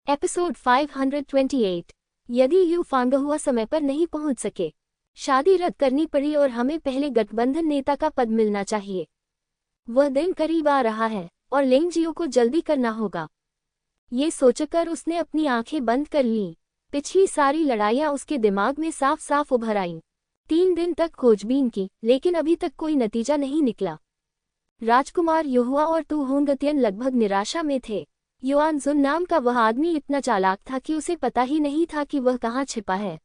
Episode 528। यदि युफांगहुआ समय पर नहीं पहुंच सके, शादी रद्द करनी पड़ी और हमें पहले गठबंधन नेता का पद मिलना चाहिए। वह दिन करीब आ रहा है और लिंगजियो को जल्दी करना होगा। ये सोचकर उसने अपनी आंखें बंद कर लीं। पिछली सारी लड़ाइयां उसके दिमाग में साफ साफ उभर आईं। 3 दिन तक खोजबीन की, लेकिन अभी तक कोई नतीजा नहीं निकला। राजकुमार युहुआ और तू होंगतियन लगभग निराशा में थे। युआन जुन नाम का वह आदमी इतना चालाक था कि उसे पता ही नहीं था कि वह कहाँ छिपा है।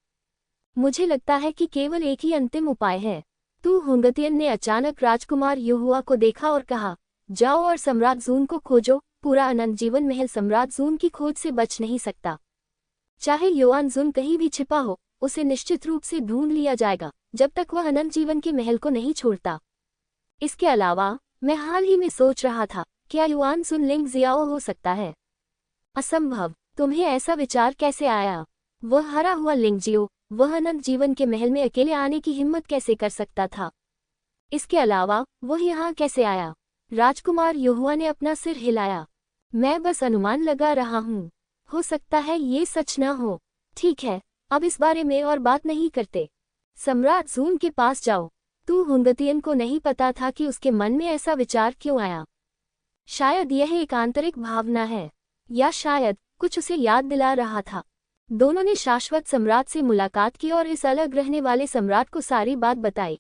मुझे लगता है कि केवल एक ही अंतिम उपाय है। तू होंगतियन ने अचानक राजकुमार युहुआ को देखा और कहा, जाओ और सम्राट जून को खोजो। पूरा अनंत जीवन महल सम्राट जून की खोज से बच नहीं सकता। चाहे युआन जुन कहीं भी छिपा हो, उसे निश्चित रूप से ढूंढ लिया जाएगा जब तक वह अनंत जीवन के महल को नहीं छोड़ता। इसके अलावा मैं हाल ही में सोच रहा था, क्या युआन जुन लिंगजियाओ हो सकता है? असंभव। तुम्हें ऐसा विचार कैसे आया? वह हरा हुआ लिंगजियो, वह अनंत जीवन के महल में अकेले आने की हिम्मत कैसे कर सकता था? इसके अलावा वह यहाँ कैसे आया? राजकुमार युहुआ ने अपना सिर हिलाया। मैं बस अनुमान लगा रहा हूँ। हो सकता है ये सच न हो। ठीक है, अब इस बारे में और बात नहीं करते। सम्राट जून के पास जाओ। तू होंगतियन को नहीं पता था कि उसके मन में ऐसा विचार क्यों आया। शायद यह एक आंतरिक भावना है, या शायद कुछ उसे याद दिला रहा था। दोनों ने शाश्वत सम्राट से मुलाकात की और इस अलग रहने वाले सम्राट को सारी बात बताई।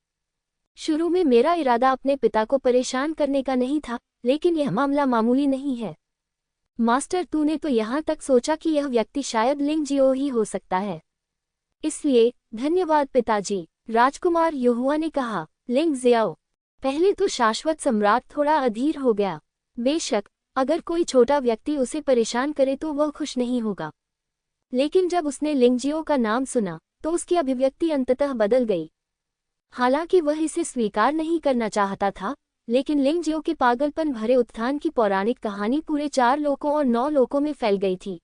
शुरू में मेरा इरादा अपने पिता को परेशान करने का नहीं था, लेकिन यह मामला मामूली नहीं है। मास्टर, तूने तो यहाँ तक सोचा कि यह व्यक्ति शायद लिंगजियो ही हो सकता है। इसलिए धन्यवाद पिताजी, राजकुमार युहुआ ने कहा। लिंगजियाओ। पहले तो शाश्वत सम्राट थोड़ा अधीर हो गया। बेशक अगर कोई छोटा व्यक्ति उसे परेशान करे तो वह खुश नहीं होगा, लेकिन जब उसने लिंगजियो का नाम सुना तो उसकी अभिव्यक्ति अंततः बदल गई। हालांकि वह इसे स्वीकार नहीं करना चाहता था, लेकिन लिंगजियो के पागलपन भरे उत्थान की पौराणिक कहानी पूरे 4 लोकों और 9 लोकों में फैल गई थी।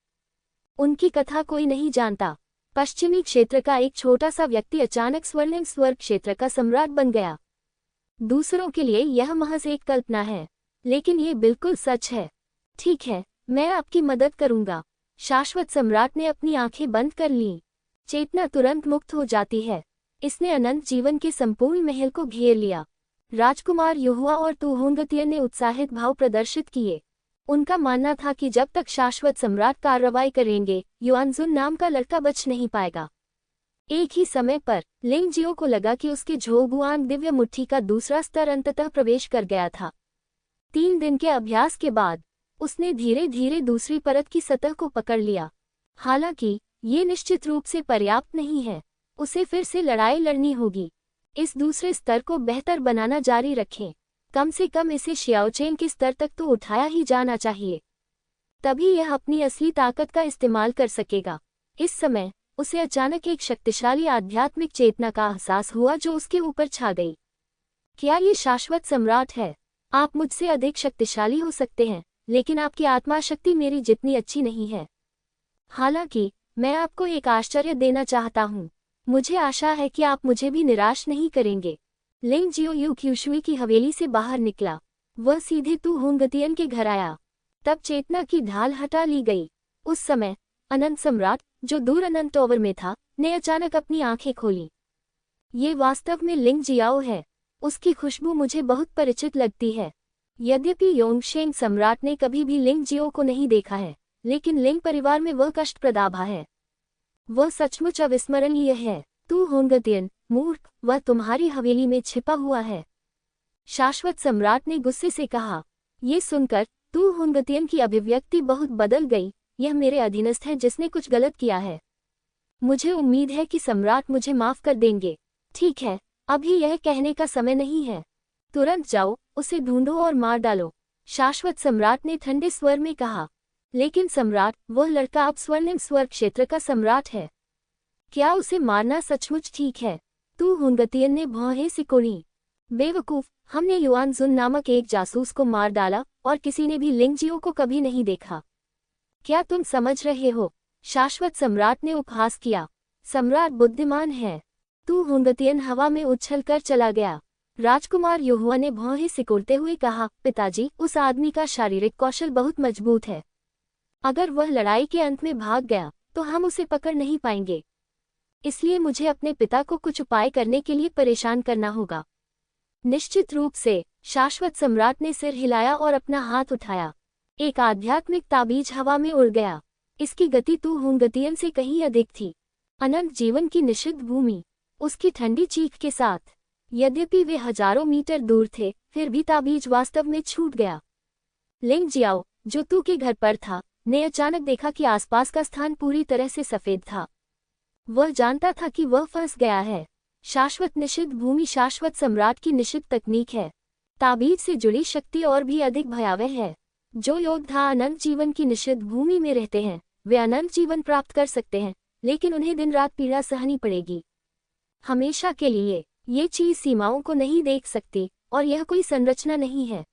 उनकी कथा कोई नहीं जानता। पश्चिमी क्षेत्र का एक छोटा सा व्यक्ति अचानक स्वर्णिम स्वर्ग क्षेत्र का सम्राट बन गया। दूसरों के लिए यह महज एक कल्पना है, लेकिन ये बिल्कुल सच है। ठीक है, मैं आपकी मदद करूंगा। शाश्वत सम्राट ने अपनी आंखें बंद कर लीं। चेतना तुरंत मुक्त हो जाती है। इसने अनंत जीवन के संपूर्ण महल को घेर लिया। राजकुमार युहुआ और तू होंगतियन ने उत्साहित भाव प्रदर्शित किए। उनका मानना था कि जब तक शाश्वत सम्राट कार्रवाई करेंगे, युआन जुन नाम का लड़का बच नहीं पाएगा। एक ही समय पर लिंगजियो को लगा कि उसके झोगुआंग दिव्य मुट्ठी का दूसरा स्तर अंततः प्रवेश कर गया था। 3 दिन के अभ्यास के बाद उसने धीरे धीरे दूसरी परत की सतह को पकड़ लिया। हालांकि ये निश्चित रूप से पर्याप्त नहीं है। उसे फिर से लड़ाई लड़नी होगी। इस दूसरे स्तर को बेहतर बनाना जारी रखें। कम से कम इसे शियाओचेन के स्तर तक तो उठाया ही जाना चाहिए। तभी यह अपनी असली ताकत का इस्तेमाल कर सकेगा। इस समय उसे अचानक एक शक्तिशाली आध्यात्मिक चेतना का एहसास हुआ जो उसके ऊपर छा गई। क्या ये शाश्वत सम्राट है? आप मुझसे अधिक शक्तिशाली हो सकते हैं, लेकिन आपकी आत्मा शक्ति मेरी जितनी अच्छी नहीं है। हालांकि मैं आपको एक आश्चर्य देना चाहता हूँ। मुझे आशा है कि आप मुझे भी निराश नहीं करेंगे। लिंगजियो यू क्यूशुई की हवेली से बाहर निकला। वह सीधे तू होंगतियन के घर आया। तब चेतना की ढाल हटा ली गई। उस समय अनंत सम्राट, जो दूर अनंत टॉवर में था, ने अचानक अपनी आंखें खोली। ये वास्तव में लिंगजियाओ है। उसकी खुशबू मुझे बहुत परिचित लगती है। यद्यपि योंगशेंग सम्राट ने कभी भी लिंगजियो को नहीं देखा है, लेकिन लिंग परिवार में वह कष्टप्रद आभा है। वह सचमुच अविस्मरणीय है। तू होंगतियन, मूर्ख, वह तुम्हारी हवेली में छिपा हुआ है। शाश्वत सम्राट ने गुस्से से कहा। ये सुनकर तू होंगतियन की अभिव्यक्ति बहुत बदल गई। यह मेरे अधीनस्थ है जिसने कुछ गलत किया है। मुझे उम्मीद है कि सम्राट मुझे माफ कर देंगे। ठीक है, अभी यह कहने का समय नहीं है। तुरंत जाओ, उसे ढूंढो और मार डालो, शाश्वत सम्राट ने ठंडे स्वर में कहा। लेकिन सम्राट, वह लड़का अब स्वर्णिम स्वर्ग क्षेत्र का सम्राट है। क्या उसे मारना सचमुच ठीक है? तू होंगतियन ने भौहें सिकोड़ी। बेवकूफ, हमने युआन जुन नामक एक जासूस को मार डाला और किसी ने भी लिंगजियो को कभी नहीं देखा। क्या तुम समझ रहे हो? शाश्वत सम्राट ने उपहास किया। सम्राट बुद्धिमान है। तू होंगतियन हवा में उछलकर चला गया। राजकुमार युहुआ ने भौहें सिकोड़ते हुए कहा, पिताजी, उस आदमी का शारीरिक कौशल बहुत मजबूत है। अगर वह लड़ाई के अंत में भाग गया तो हम उसे पकड़ नहीं पाएंगे। इसलिए मुझे अपने पिता को कुछ उपाय करने के लिए परेशान करना होगा। निश्चित रूप से, शाश्वत सम्राट ने सिर हिलाया और अपना हाथ उठाया। एक आध्यात्मिक ताबीज हवा में उड़ गया। इसकी गति तू हुंगतियन से कहीं अधिक थी। अनंत जीवन की निषिद्ध भूमि, उसकी ठंडी चीख के साथ। यद्यपि वे हजारों मीटर दूर थे, फिर भी ताबीज वास्तव में छूट गया। लिंग जियाओ, जो तू के घर पर था, ने अचानक देखा कि आसपास का स्थान पूरी तरह से सफेद था। वह जानता था कि वह फंस गया है। शाश्वत निषिद्ध भूमि शाश्वत सम्राट की निषिद्ध तकनीक है। ताबीज से जुड़ी शक्ति और भी अधिक भयावह है। जो योद्धा अनंत जीवन की निषिद्ध भूमि में रहते हैं, वे अनंत जीवन प्राप्त कर सकते हैं, लेकिन उन्हें दिन रात पीड़ा सहनी पड़ेगी। हमेशा के लिए। ये चीज सीमाओं को नहीं देख सकती, और यह कोई संरचना नहीं है,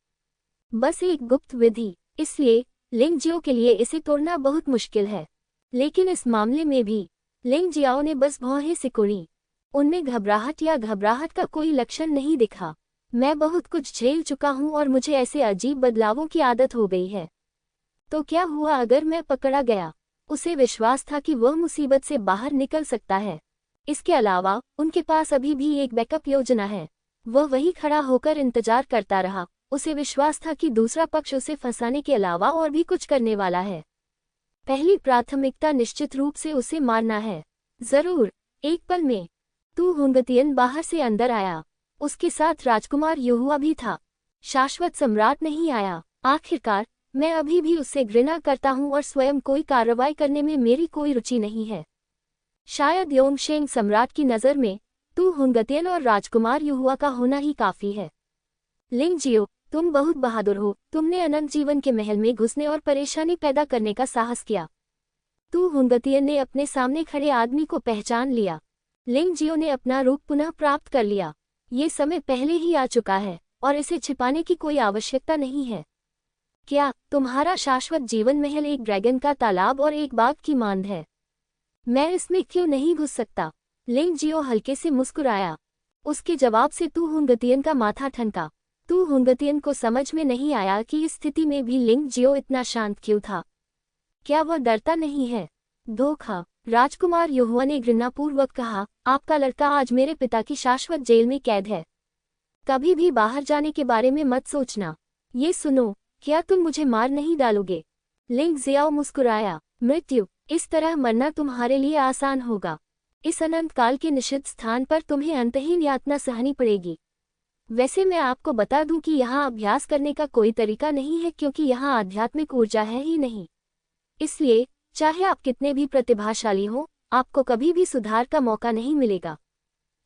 बस एक गुप्त विधि। इसलिए लिंग जियो के लिए इसे तोड़ना बहुत मुश्किल है। लेकिन इस मामले में भी लिंग जियाओ ने बस भौहें सिकुड़ी। उनमें घबराहट का कोई लक्षण नहीं दिखा। मैं बहुत कुछ झेल चुका हूं और मुझे ऐसे अजीब बदलावों की आदत हो गई है। तो क्या हुआ अगर मैं पकड़ा गया? उसे विश्वास था कि वह मुसीबत से बाहर निकल सकता है। इसके अलावा उनके पास अभी भी एक बैकअप योजना है। वह वहीं खड़ा होकर इंतजार करता रहा। उसे विश्वास था कि दूसरा पक्ष उसे फंसाने के अलावा और भी कुछ करने वाला है। पहली प्राथमिकता निश्चित रूप से उसे मारना है। जरूर। एक पल में तू हुंगतियन बाहर से अंदर आया। उसके साथ राजकुमार युहुआ भी था। शाश्वत सम्राट नहीं आया। आखिरकार, मैं अभी भी उससे घृणा करता हूं और स्वयं कोई कार्रवाई करने में मेरी कोई रुचि नहीं है। शायद योंगशेंग सम्राट की नज़र में तू हुंगतियन और राजकुमार युहुआ का होना ही काफी है। लिंग जियो, तुम बहुत बहादुर हो। तुमने अनंत जीवन के महल में घुसने और परेशानी पैदा करने का साहस किया। तू हुंगतियन ने अपने सामने खड़े आदमी को पहचान लिया। लिंग जियो ने अपना रूप पुनः प्राप्त कर लिया। ये समय पहले ही आ चुका है और इसे छिपाने की कोई आवश्यकता नहीं है। क्या तुम्हारा शाश्वत जीवन महल एक ड्रैगन का तालाब और एक बाघ की मांद है? मैं इसमें क्यों नहीं घुस सकता? लिंग जियो हल्के से मुस्कुराया। उसके जवाब से तू हुंगतियन का माथा ठनका। तू हुंगतियन को समझ में नहीं आया कि इस स्थिति में भी लिंग जियो इतना शांत क्यों था। क्या वह डरता नहीं है? धोखा। राजकुमार युहुआ ने घृणापूर्वक कहा, आपका लड़का आज मेरे पिता की शाश्वत जेल में कैद है। कभी भी बाहर जाने के बारे में मत सोचना। ये सुनो, क्या तुम मुझे मार नहीं डालोगे? लिंग जियाओ मुस्कुराया। मृत्यु, इस तरह मरना तुम्हारे लिए आसान होगा। इस अनंत काल के निषिद्ध स्थान पर तुम्हें अंतहीन यातना सहनी पड़ेगी। वैसे मैं आपको बता दूं कि यहाँ अभ्यास करने का कोई तरीका नहीं है, क्योंकि यहाँ आध्यात्मिक ऊर्जा है ही नहीं। इसलिए चाहे आप कितने भी प्रतिभाशाली हो, आपको कभी भी सुधार का मौका नहीं मिलेगा।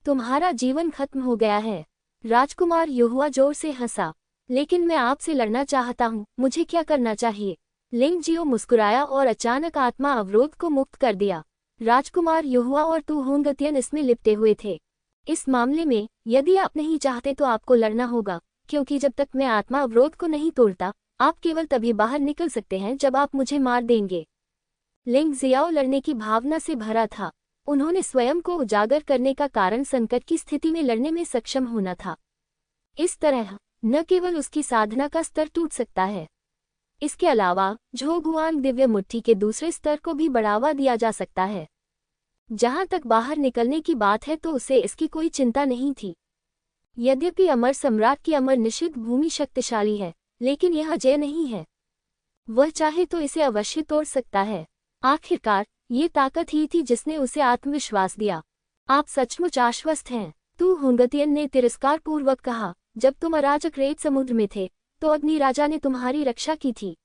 तुम्हारा जीवन खत्म हो गया है। राजकुमार युहुआ जोर से हंसा। लेकिन मैं आपसे लड़ना चाहता हूँ, मुझे क्या करना चाहिए? लिंग जियो मुस्कुराया और अचानक आत्मा अवरोध को मुक्त कर दिया। राजकुमार युहुआ और तू हुंगतियन इसमें लिपटे हुए थे। इस मामले में यदि आप नहीं चाहते तो आपको लड़ना होगा, क्योंकि जब तक मैं आत्मा अवरोध को नहीं तोड़ता, आप केवल तभी बाहर निकल सकते हैं जब आप मुझे मार देंगे। लिंग जियाओ लड़ने की भावना से भरा था। उन्होंने स्वयं को उजागर करने का कारण संकट की स्थिति में लड़ने में सक्षम होना था। इस तरह न केवल उसकी साधना का स्तर टूट सकता है, इसके अलावा झोगुआंग दिव्य मुट्ठी के दूसरे स्तर को भी बढ़ावा दिया जा सकता है। जहां तक बाहर निकलने की बात है तो उसे इसकी कोई चिंता नहीं थी। यद्यपि अमर सम्राट की अमर निषिद्ध भूमि शक्तिशाली है, लेकिन यह अजेय नहीं है। वह चाहे तो इसे अवश्य तोड़ सकता है। आखिरकार ये ताकत ही थी जिसने उसे आत्मविश्वास दिया। आप सचमुच आश्वस्त हैं? तू हुंगतियन ने तिरस्कारपूर्वक कहा। जब तुम अराजक रेत समुद्र में थे तो अग्नि राजा ने तुम्हारी रक्षा की थी।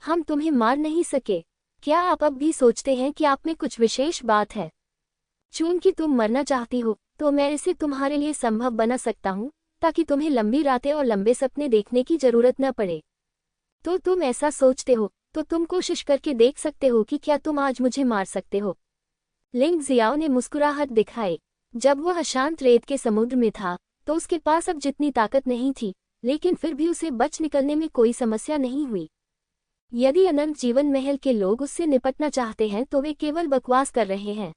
हम तुम्हें मार नहीं सके। क्या आप अब भी सोचते हैं कि आप में कुछ विशेष बात है? चूंकि तुम मरना चाहती हो, तो मैं इसे तुम्हारे लिए संभव बना सकता हूँ, ताकि तुम्हें लंबी रातें और लंबे सपने देखने की जरूरत न पड़े। तो तुम ऐसा सोचते हो तो तुम कोशिश करके देख सकते हो कि क्या तुम आज मुझे मार सकते हो। लिंग जियाओ ने मुस्कुराहट दिखाई। जब वह अशांत रेत के समुद्र में था तो उसके पास अब जितनी ताकत नहीं थी, लेकिन फिर भी उसे बच निकलने में कोई समस्या नहीं हुई। यदि अनंत जीवन महल के लोग उससे निपटना चाहते हैं तो वे केवल बकवास कर रहे हैं।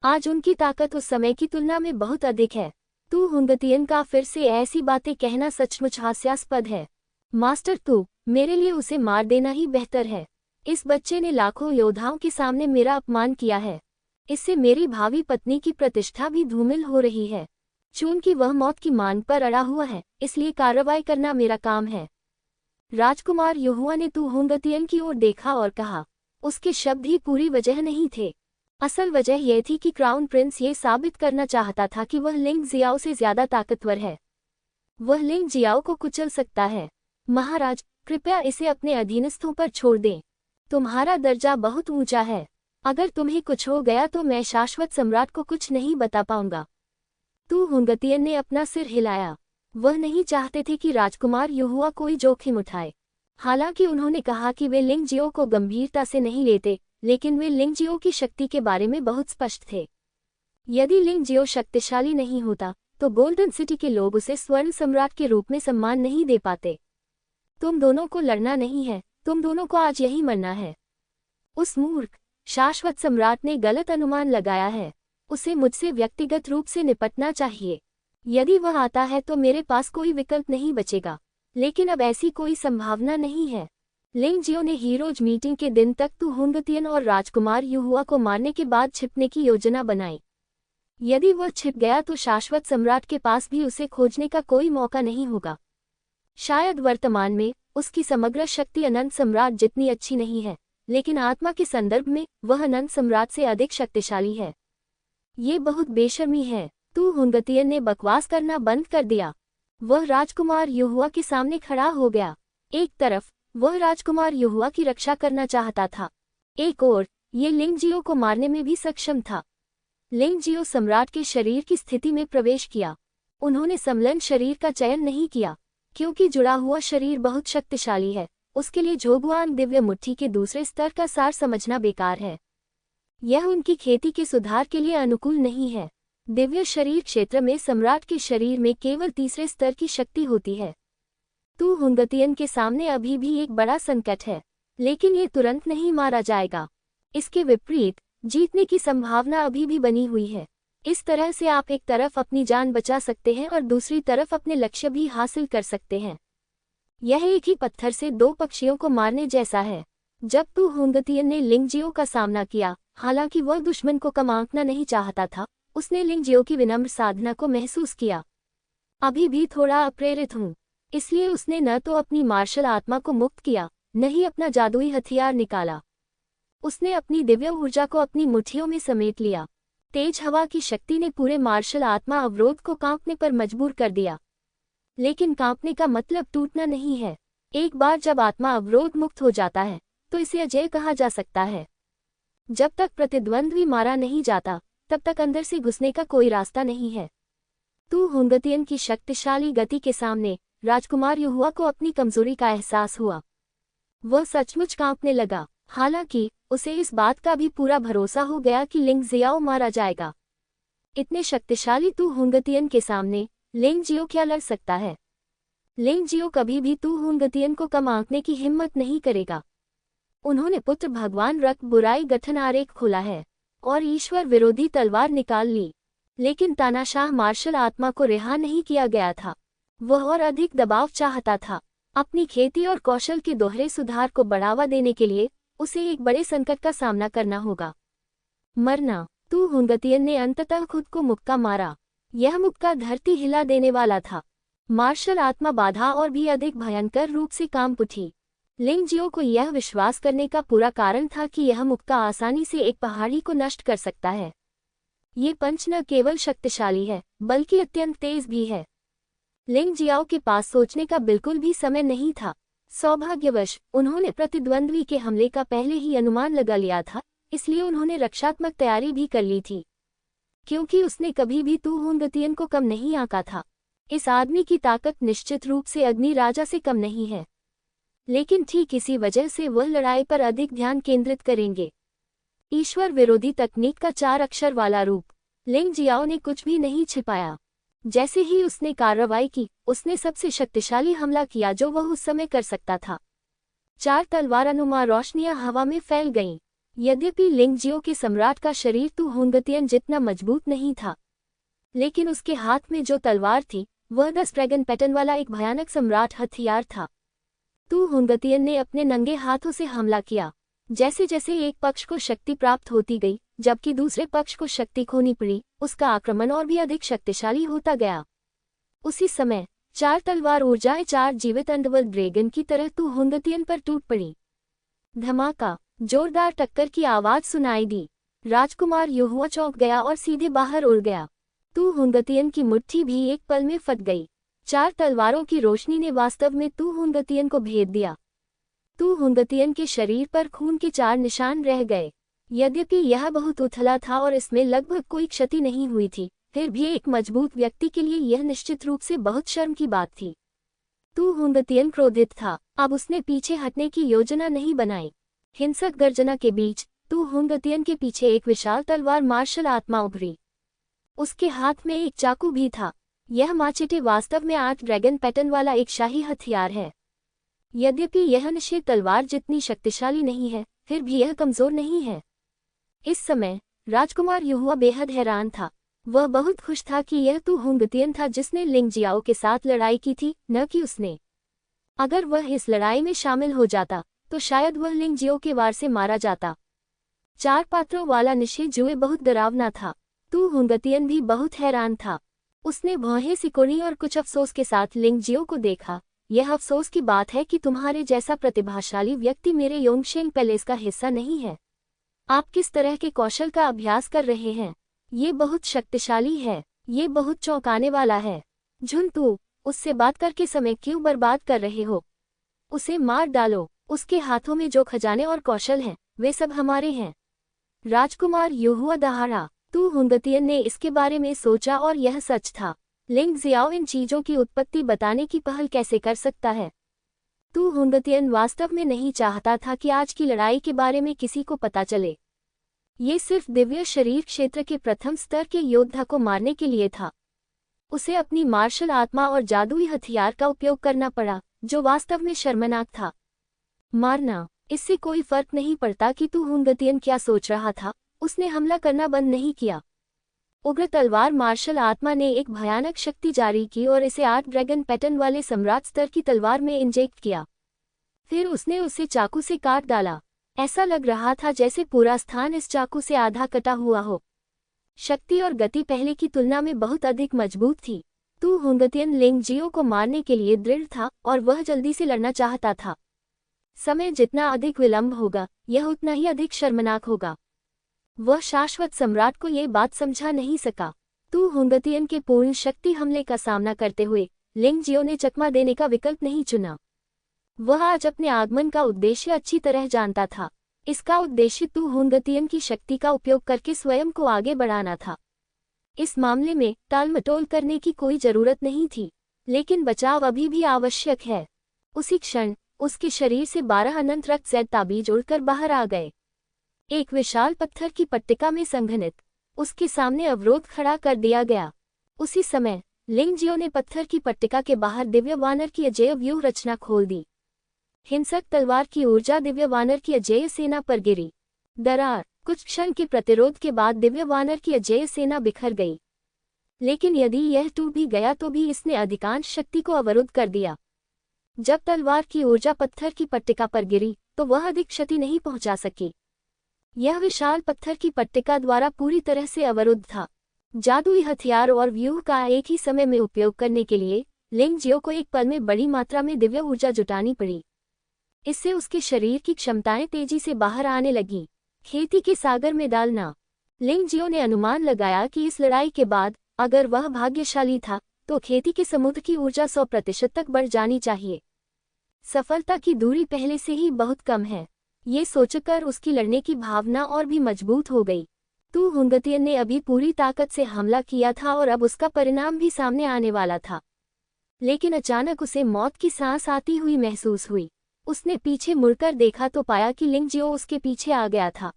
आज उनकी ताकत उस समय की तुलना में बहुत अधिक है। तू हुंगतियन का फिर से ऐसी बातें कहना सचमुच हास्यास्पद है। मास्टर, तू मेरे लिए उसे मार देना ही बेहतर है। इस बच्चे ने लाखों योद्धाओं के सामने मेरा अपमान किया है। इससे मेरी भावी पत्नी की प्रतिष्ठा भी धूमिल हो रही है। चूंकि वह मौत की मांग पर अड़ा हुआ है, इसलिए कार्रवाई करना मेरा काम है। राजकुमार युहुआ ने तू हुंगतियन की ओर देखा और कहा। उसके शब्द ही पूरी वजह नहीं थे। असल वजह यह थी कि क्राउन प्रिंस ये साबित करना चाहता था कि वह लिंग जियाओ से ज्यादा ताकतवर है। वह लिंग जियाओ को कुचल सकता है। महाराज, कृपया इसे अपने अधीनस्थों पर छोड़ दें। तुम्हारा दर्जा बहुत ऊंचा है। अगर तुम्हें कुछ हो गया तो मैं शाश्वत सम्राट को कुछ नहीं बता पाऊंगा। तू हुंगतियन ने अपना सिर हिलाया। वह नहीं चाहते थे कि राजकुमार युहुआ कोई जोखिम उठाए। हालांकि उन्होंने कहा कि वे लिंग जियो को गंभीरता से नहीं लेते, लेकिन वे लिंग जियो की शक्ति के बारे में बहुत स्पष्ट थे। यदि लिंग जियो शक्तिशाली नहीं होता तो गोल्डन सिटी के लोग उसे स्वर्ण सम्राट के रूप में सम्मान नहीं दे पाते। तुम दोनों को लड़ना नहीं है, तुम दोनों को आज यही मरना है। उस मूर्ख शाश्वत सम्राट ने गलत अनुमान लगाया है। उसे मुझसे व्यक्तिगत रूप से निपटना चाहिए। यदि वह आता है तो मेरे पास कोई विकल्प नहीं बचेगा, लेकिन अब ऐसी कोई संभावना नहीं है। लिंग जियो ने हीरोज मीटिंग के दिन तक तू हुंगतियन और राजकुमार युहुआ को मारने के बाद छिपने की योजना बनाई। यदि वह छिप गया तो शाश्वत सम्राट के पास भी उसे खोजने का कोई मौका नहीं होगा। शायद वर्तमान में उसकी समग्र शक्ति अनंत सम्राट जितनी अच्छी नहीं है, लेकिन आत्मा के संदर्भ में वह अनंत सम्राट से अधिक शक्तिशाली है। ये बहुत बेशर्मी है। तू हुंगतियन ने बकवास करना बंद कर दिया। वह राजकुमार युहुआ के सामने खड़ा हो गया। एक तरफ वह राजकुमार युहुआ की रक्षा करना चाहता था, एक और ये लिंग जियो को मारने में भी सक्षम था। लिंग जियो सम्राट के शरीर की स्थिति में प्रवेश किया। उन्होंने समलन शरीर का चयन नहीं किया, क्योंकि जुड़ा हुआ शरीर बहुत शक्तिशाली है। उसके लिए झोगुआन दिव्य मुट्ठी के दूसरे स्तर का सार समझना बेकार है। यह उनकी खेती के सुधार के लिए अनुकूल नहीं है। दिव्य शरीर क्षेत्र में सम्राट के शरीर में केवल तीसरे स्तर की शक्ति होती है। तू हुंगतियन के सामने अभी भी एक बड़ा संकट है, लेकिन ये तुरंत नहीं मारा जाएगा। इसके विपरीत जीतने की संभावना अभी भी बनी हुई है। इस तरह से आप एक तरफ अपनी जान बचा सकते हैं और दूसरी तरफ अपने लक्ष्य भी हासिल कर सकते हैं। यह एक ही पत्थर से दो पक्षियों को मारने जैसा है। जब तू हुंगतियन ने लिंग जियो का सामना किया, हालांकि वह दुश्मन को कम आंकना नहीं चाहता था, उसने लिंग जियो की विनम्र साधना को महसूस किया। अभी भी थोड़ा अप्रेरित हूँ, इसलिए उसने न तो अपनी मार्शल आत्मा को मुक्त किया, न ही अपना जादुई हथियार निकाला। उसने अपनी दिव्य ऊर्जा को अपनी मुट्ठियों में समेट लिया। तेज हवा की शक्ति ने पूरे मार्शल आत्मा अवरोध को कांपने पर मजबूर कर दिया। लेकिन कांपने का मतलब टूटना नहीं है। एक बार जब आत्मा अवरोध मुक्त हो जाता है तो इसे अजय कहा जा सकता है। जब तक प्रतिद्वंद्वी मारा नहीं जाता, तब तक अंदर से घुसने का कोई रास्ता नहीं है। तू हुंगतियन की शक्तिशाली गति के सामने राजकुमार युहुआ को अपनी कमजोरी का एहसास हुआ। वह सचमुच कांपने लगा। हालांकि उसे इस बात का भी पूरा भरोसा हो गया कि लिंग जियाओ मारा जाएगा। इतने शक्तिशाली तू हुंगतियन के सामने लिंग जियो क्या लड़ सकता है? लिंग जियो कभी भी तू हुंगतियन को कम आंकने की हिम्मत नहीं करेगा। उन्होंने पुत्र भगवान रक्त बुराई गठन आरेख खोला है और ईश्वर विरोधी तलवार निकाल ली, लेकिन तानाशाह मार्शल आत्मा को रिहा नहीं किया गया था। वह और अधिक दबाव चाहता था। अपनी खेती और कौशल के दोहरे सुधार को बढ़ावा देने के लिए उसे एक बड़े संकट का सामना करना होगा, मरना। तू हुंगतियन ने अंततः खुद को मुक्का मारा। यह मुक्का धरती हिला देने वाला था। मार्शल आत्मा बाधा और भी अधिक भयंकर रूप से कांप उठी। लिंग जियो को यह विश्वास करने का पूरा कारण था कि यह मुक्का आसानी से एक पहाड़ी को नष्ट कर सकता है। ये पंच न केवल शक्तिशाली है, बल्कि अत्यंत तेज भी है। लिंग जियाओ के पास सोचने का बिल्कुल भी समय नहीं था। सौभाग्यवश उन्होंने प्रतिद्वंद्वी के हमले का पहले ही अनुमान लगा लिया था, इसलिए उन्होंने रक्षात्मक तैयारी भी कर ली थी। क्योंकि उसने कभी भी तू हुंगतियन को कम नहीं आंका था। इस आदमी की ताकत निश्चित रूप से अग्नि राजा से कम नहीं है, लेकिन ठीक इसी वजह से वह लड़ाई पर अधिक ध्यान केंद्रित करेंगे। ईश्वर विरोधी तकनीक का 4 अक्षर वाला रूप। लिंग जियाओ ने कुछ भी नहीं छिपाया। जैसे ही उसने कार्रवाई की, उसने सबसे शक्तिशाली हमला किया जो वह उस समय कर सकता था। 4 तलवारनुमा रोशनियां हवा में फैल गईं। यद्यपि लिंग जियो के सम्राट का शरीर तू हुंगतियन जितना मजबूत नहीं था, लेकिन उसके हाथ में जो तलवार थी वह 10 ड्रैगन पैटर्न वाला एक भयानक सम्राट हथियार था। तू हुंगतियन ने अपने नंगे हाथों से हमला किया। जैसे जैसे एक पक्ष को शक्ति प्राप्त होती गई जबकि दूसरे पक्ष को शक्ति खोनी पड़ी, उसका आक्रमण और भी अधिक शक्तिशाली होता गया। उसी समय 4 तलवार ऊर्जाएं 4 जीवित अंडरवर्ल्ड ड्रैगन की तरह तू हुंगतियन पर टूट पड़ी। धमाका, जोरदार टक्कर की आवाज सुनाई दी। राजकुमार युहुआ चौंक गया और सीधे बाहर उड़ गया। तू हुंगतियन की मुट्ठी भी एक पल में फट गई। 4 तलवारों की रोशनी ने वास्तव में तू हुंगतियन को भेद दिया। तू हुंगतियन के शरीर पर खून के 4 निशान रह गए। यद्यपि यह बहुत उथला था और इसमें लगभग कोई क्षति नहीं हुई थी, फिर भी एक मजबूत व्यक्ति के लिए यह निश्चित रूप से बहुत शर्म की बात थी। तू हुंगतियन क्रोधित था। अब उसने पीछे हटने की योजना नहीं बनाई। हिंसक गर्जना के बीच तू हुंगतियन के पीछे एक विशाल तलवार मार्शल आत्मा उभरी। उसके हाथ में एक चाकू भी था। यह माचेटे वास्तव में 8 ड्रैगन पैटर्न वाला एक शाही हथियार है। यद्यपि यह निषेध तलवार जितनी शक्तिशाली नहीं है, फिर भी यह कमजोर नहीं है। इस समय राजकुमार युहुआ बेहद हैरान था। वह बहुत खुश था कि यह तू हुंगतियन था जिसने लिंग जियाओ के साथ लड़ाई की थी, न कि उसने। अगर वह इस लड़ाई में शामिल हो जाता तो शायद वह लिंग जियो के वार से मारा जाता। 4 पात्रों वाला निषेध जुए बहुत डरावना था। तू हुंगतियन भी बहुत हैरान था। उसने भौहें सिकोड़ी और कुछ अफसोस के साथ लिंग जियो को देखा। यह अफसोस की बात है कि तुम्हारे जैसा प्रतिभाशाली व्यक्ति मेरे योंगशेंग पैलेस का हिस्सा नहीं है। आप किस तरह के कौशल का अभ्यास कर रहे हैं? ये बहुत शक्तिशाली है। ये बहुत चौंकाने वाला है। झुन, तू उससे बात करके समय क्यों बर्बाद कर रहे हो? उसे मार डालो। उसके हाथों में जो खजाने और कौशल हैं, वे सब हमारे हैं। राजकुमार युहुआ दहाड़ा। तू हुंगतियन ने इसके बारे में सोचा और यह सच था। लिंग जियाओ इन चीजों की उत्पत्ति बताने की पहल कैसे कर सकता है? तू हुंगतियन वास्तव में नहीं चाहता था कि आज की लड़ाई के बारे में किसी को पता चले। ये सिर्फ दिव्य शरीर क्षेत्र के प्रथम स्तर के योद्धा को मारने के लिए था। उसे अपनी मार्शल आत्मा और जादुई हथियार का उपयोग करना पड़ा, जो वास्तव में शर्मनाक था। मारना, इससे कोई फर्क नहीं पड़ता कि तू हुंगतियन क्या सोच रहा था। उसने हमला करना बंद नहीं किया। उग्र तलवार मार्शल आत्मा ने एक भयानक शक्ति जारी की और इसे 8 ड्रैगन पैटर्न वाले सम्राट स्तर की तलवार में इंजेक्ट किया। फिर उसने उसे चाकू से काट डाला। ऐसा लग रहा था जैसे पूरा स्थान इस चाकू से आधा कटा हुआ हो। शक्ति और गति पहले की तुलना में बहुत अधिक मजबूत थी। तू हुंगतियन लिंग जियो को मारने के लिए दृढ़ था और वह जल्दी से लड़ना चाहता था। समय जितना अधिक विलंब होगा, यह उतना ही अधिक शर्मनाक होगा। वह शाश्वत सम्राट को ये बात समझा नहीं सका। तू हुंगतियन के पूर्ण शक्ति हमले का सामना करते हुए लिंग जियो ने चकमा देने का विकल्प नहीं चुना। वह आज अपने आगमन का उद्देश्य अच्छी तरह जानता था। इसका उद्देश्य तू हुंगतियन की शक्ति का उपयोग करके स्वयं को आगे बढ़ाना था। इस मामले में टालमटोल करने की कोई जरूरत नहीं थी, लेकिन बचाव अभी भी आवश्यक है। उसी क्षण उसके शरीर से 12 अनंत रक्त सैद ताबीज उड़कर बाहर आ गए। एक विशाल पत्थर की पट्टिका में संघनित उसके सामने अवरोध खड़ा कर दिया गया। उसी समय लिंग जियो ने पत्थर की पट्टिका के बाहर दिव्य वानर की अजेय व्यूह रचना खोल दी। हिंसक तलवार की ऊर्जा दिव्य वानर की अजेय सेना पर गिरी। दरार, कुछ क्षण के प्रतिरोध के बाद दिव्य वानर की अजेय सेना बिखर गई। लेकिन यदि यह टूट भी गया तो भी इसने अधिकांश शक्ति को अवरुद्ध कर दिया। जब तलवार की ऊर्जा पत्थर की पट्टिका पर गिरी तो वह अधिक क्षति नहीं पहुंचा सकी। यह विशाल पत्थर की पट्टिका द्वारा पूरी तरह से अवरुद्ध था। जादुई हथियार और व्यूह का एक ही समय में उपयोग करने के लिए लिंग जियो को एक पल में बड़ी मात्रा में दिव्य ऊर्जा जुटानी पड़ी। इससे उसके शरीर की क्षमताएं तेजी से बाहर आने लगीं। खेती के सागर में डालना। लिंग जियो ने अनुमान लगाया कि इस लड़ाई के बाद अगर वह भाग्यशाली था तो खेती के समुद्र की ऊर्जा 100% तक बढ़ जानी चाहिए। सफलता की दूरी पहले से ही बहुत कम है। ये सोचकर उसकी लड़ने की भावना और भी मजबूत हो गई। तू हुंगतियन ने अभी पूरी ताकत से हमला किया था और अब उसका परिणाम भी सामने आने वाला था। लेकिन अचानक उसे मौत की सांस आती हुई महसूस हुई। उसने पीछे मुड़कर देखा तो पाया कि लिंग जियो उसके पीछे आ गया था।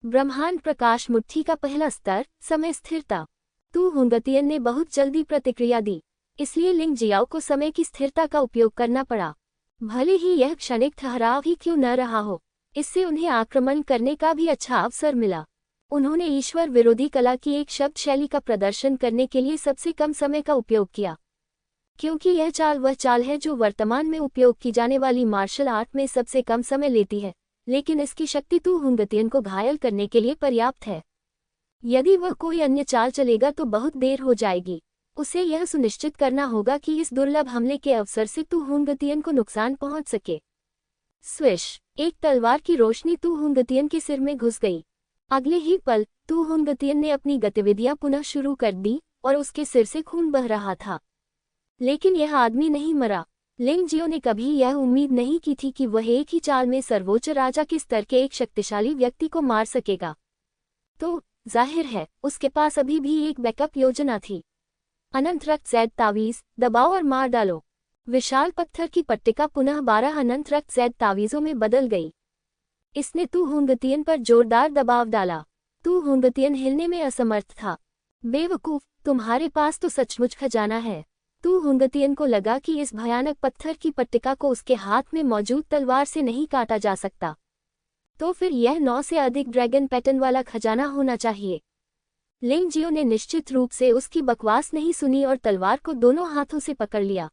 ब्रह्मांड प्रकाश मुट्ठी का पहला स्तर, समय स्थिरता। तू हुंगतियन ने बहुत जल्दी प्रतिक्रिया दी, इसलिए लिंग जियाओ को समय की स्थिरता का उपयोग करना पड़ा। भले ही यह क्षणिक ठहराव ही क्यों न रहा हो, इससे उन्हें आक्रमण करने का भी अच्छा अवसर मिला। उन्होंने ईश्वर विरोधी कला की एक शब्द शैली का प्रदर्शन करने के लिए सबसे कम समय का उपयोग किया, क्योंकि यह चाल वह चाल है जो वर्तमान में उपयोग की जाने वाली मार्शल आर्ट में सबसे कम समय लेती है। लेकिन इसकी शक्ति तू हुंगतियन को घायल करने के लिए पर्याप्त है। यदि वह कोई अन्य चाल चलेगा तो बहुत देर हो जाएगी। उसे यह सुनिश्चित करना होगा कि इस दुर्लभ हमले के अवसर से तू हुंगतियन को नुकसान पहुंच सके। स्विश, एक तलवार की रोशनी तू हुंगतियन के सिर में घुस गई। अगले ही पल तू हुंगतियन ने अपनी गतिविधियां पुनः शुरू कर दी और उसके सिर से खून बह रहा था। लेकिन यह आदमी नहीं मरा। लिंग जियो ने कभी यह उम्मीद नहीं की थी कि वह एक ही चाल में सर्वोच्च राजा के स्तर के एक शक्तिशाली व्यक्ति को मार सकेगा। तो जाहिर है उसके पास अभी भी एक बैकअप योजना थी। अनंत रक्त जैद तावीज, दबाओ और मार डालो। विशाल पत्थर की पट्टिका पुनः 12 अनंत रक्त जैद तावीजों में बदल गई। इसने तू हुंगतियन पर जोरदार दबाव डाला। तू हुंगतियन हिलने में असमर्थ था। बेवकूफ, तुम्हारे पास तो सचमुच खजाना है। तू हुंगतियन को लगा कि इस भयानक पत्थर की पट्टिका को उसके हाथ में मौजूद तलवार से नहीं काटा जा सकता। तो फिर यह 9 से अधिक ड्रैगन पैटर्न वाला खजाना होना चाहिए। लिंग जियो ने निश्चित रूप से उसकी बकवास नहीं सुनी और तलवार को दोनों हाथों से पकड़ लिया।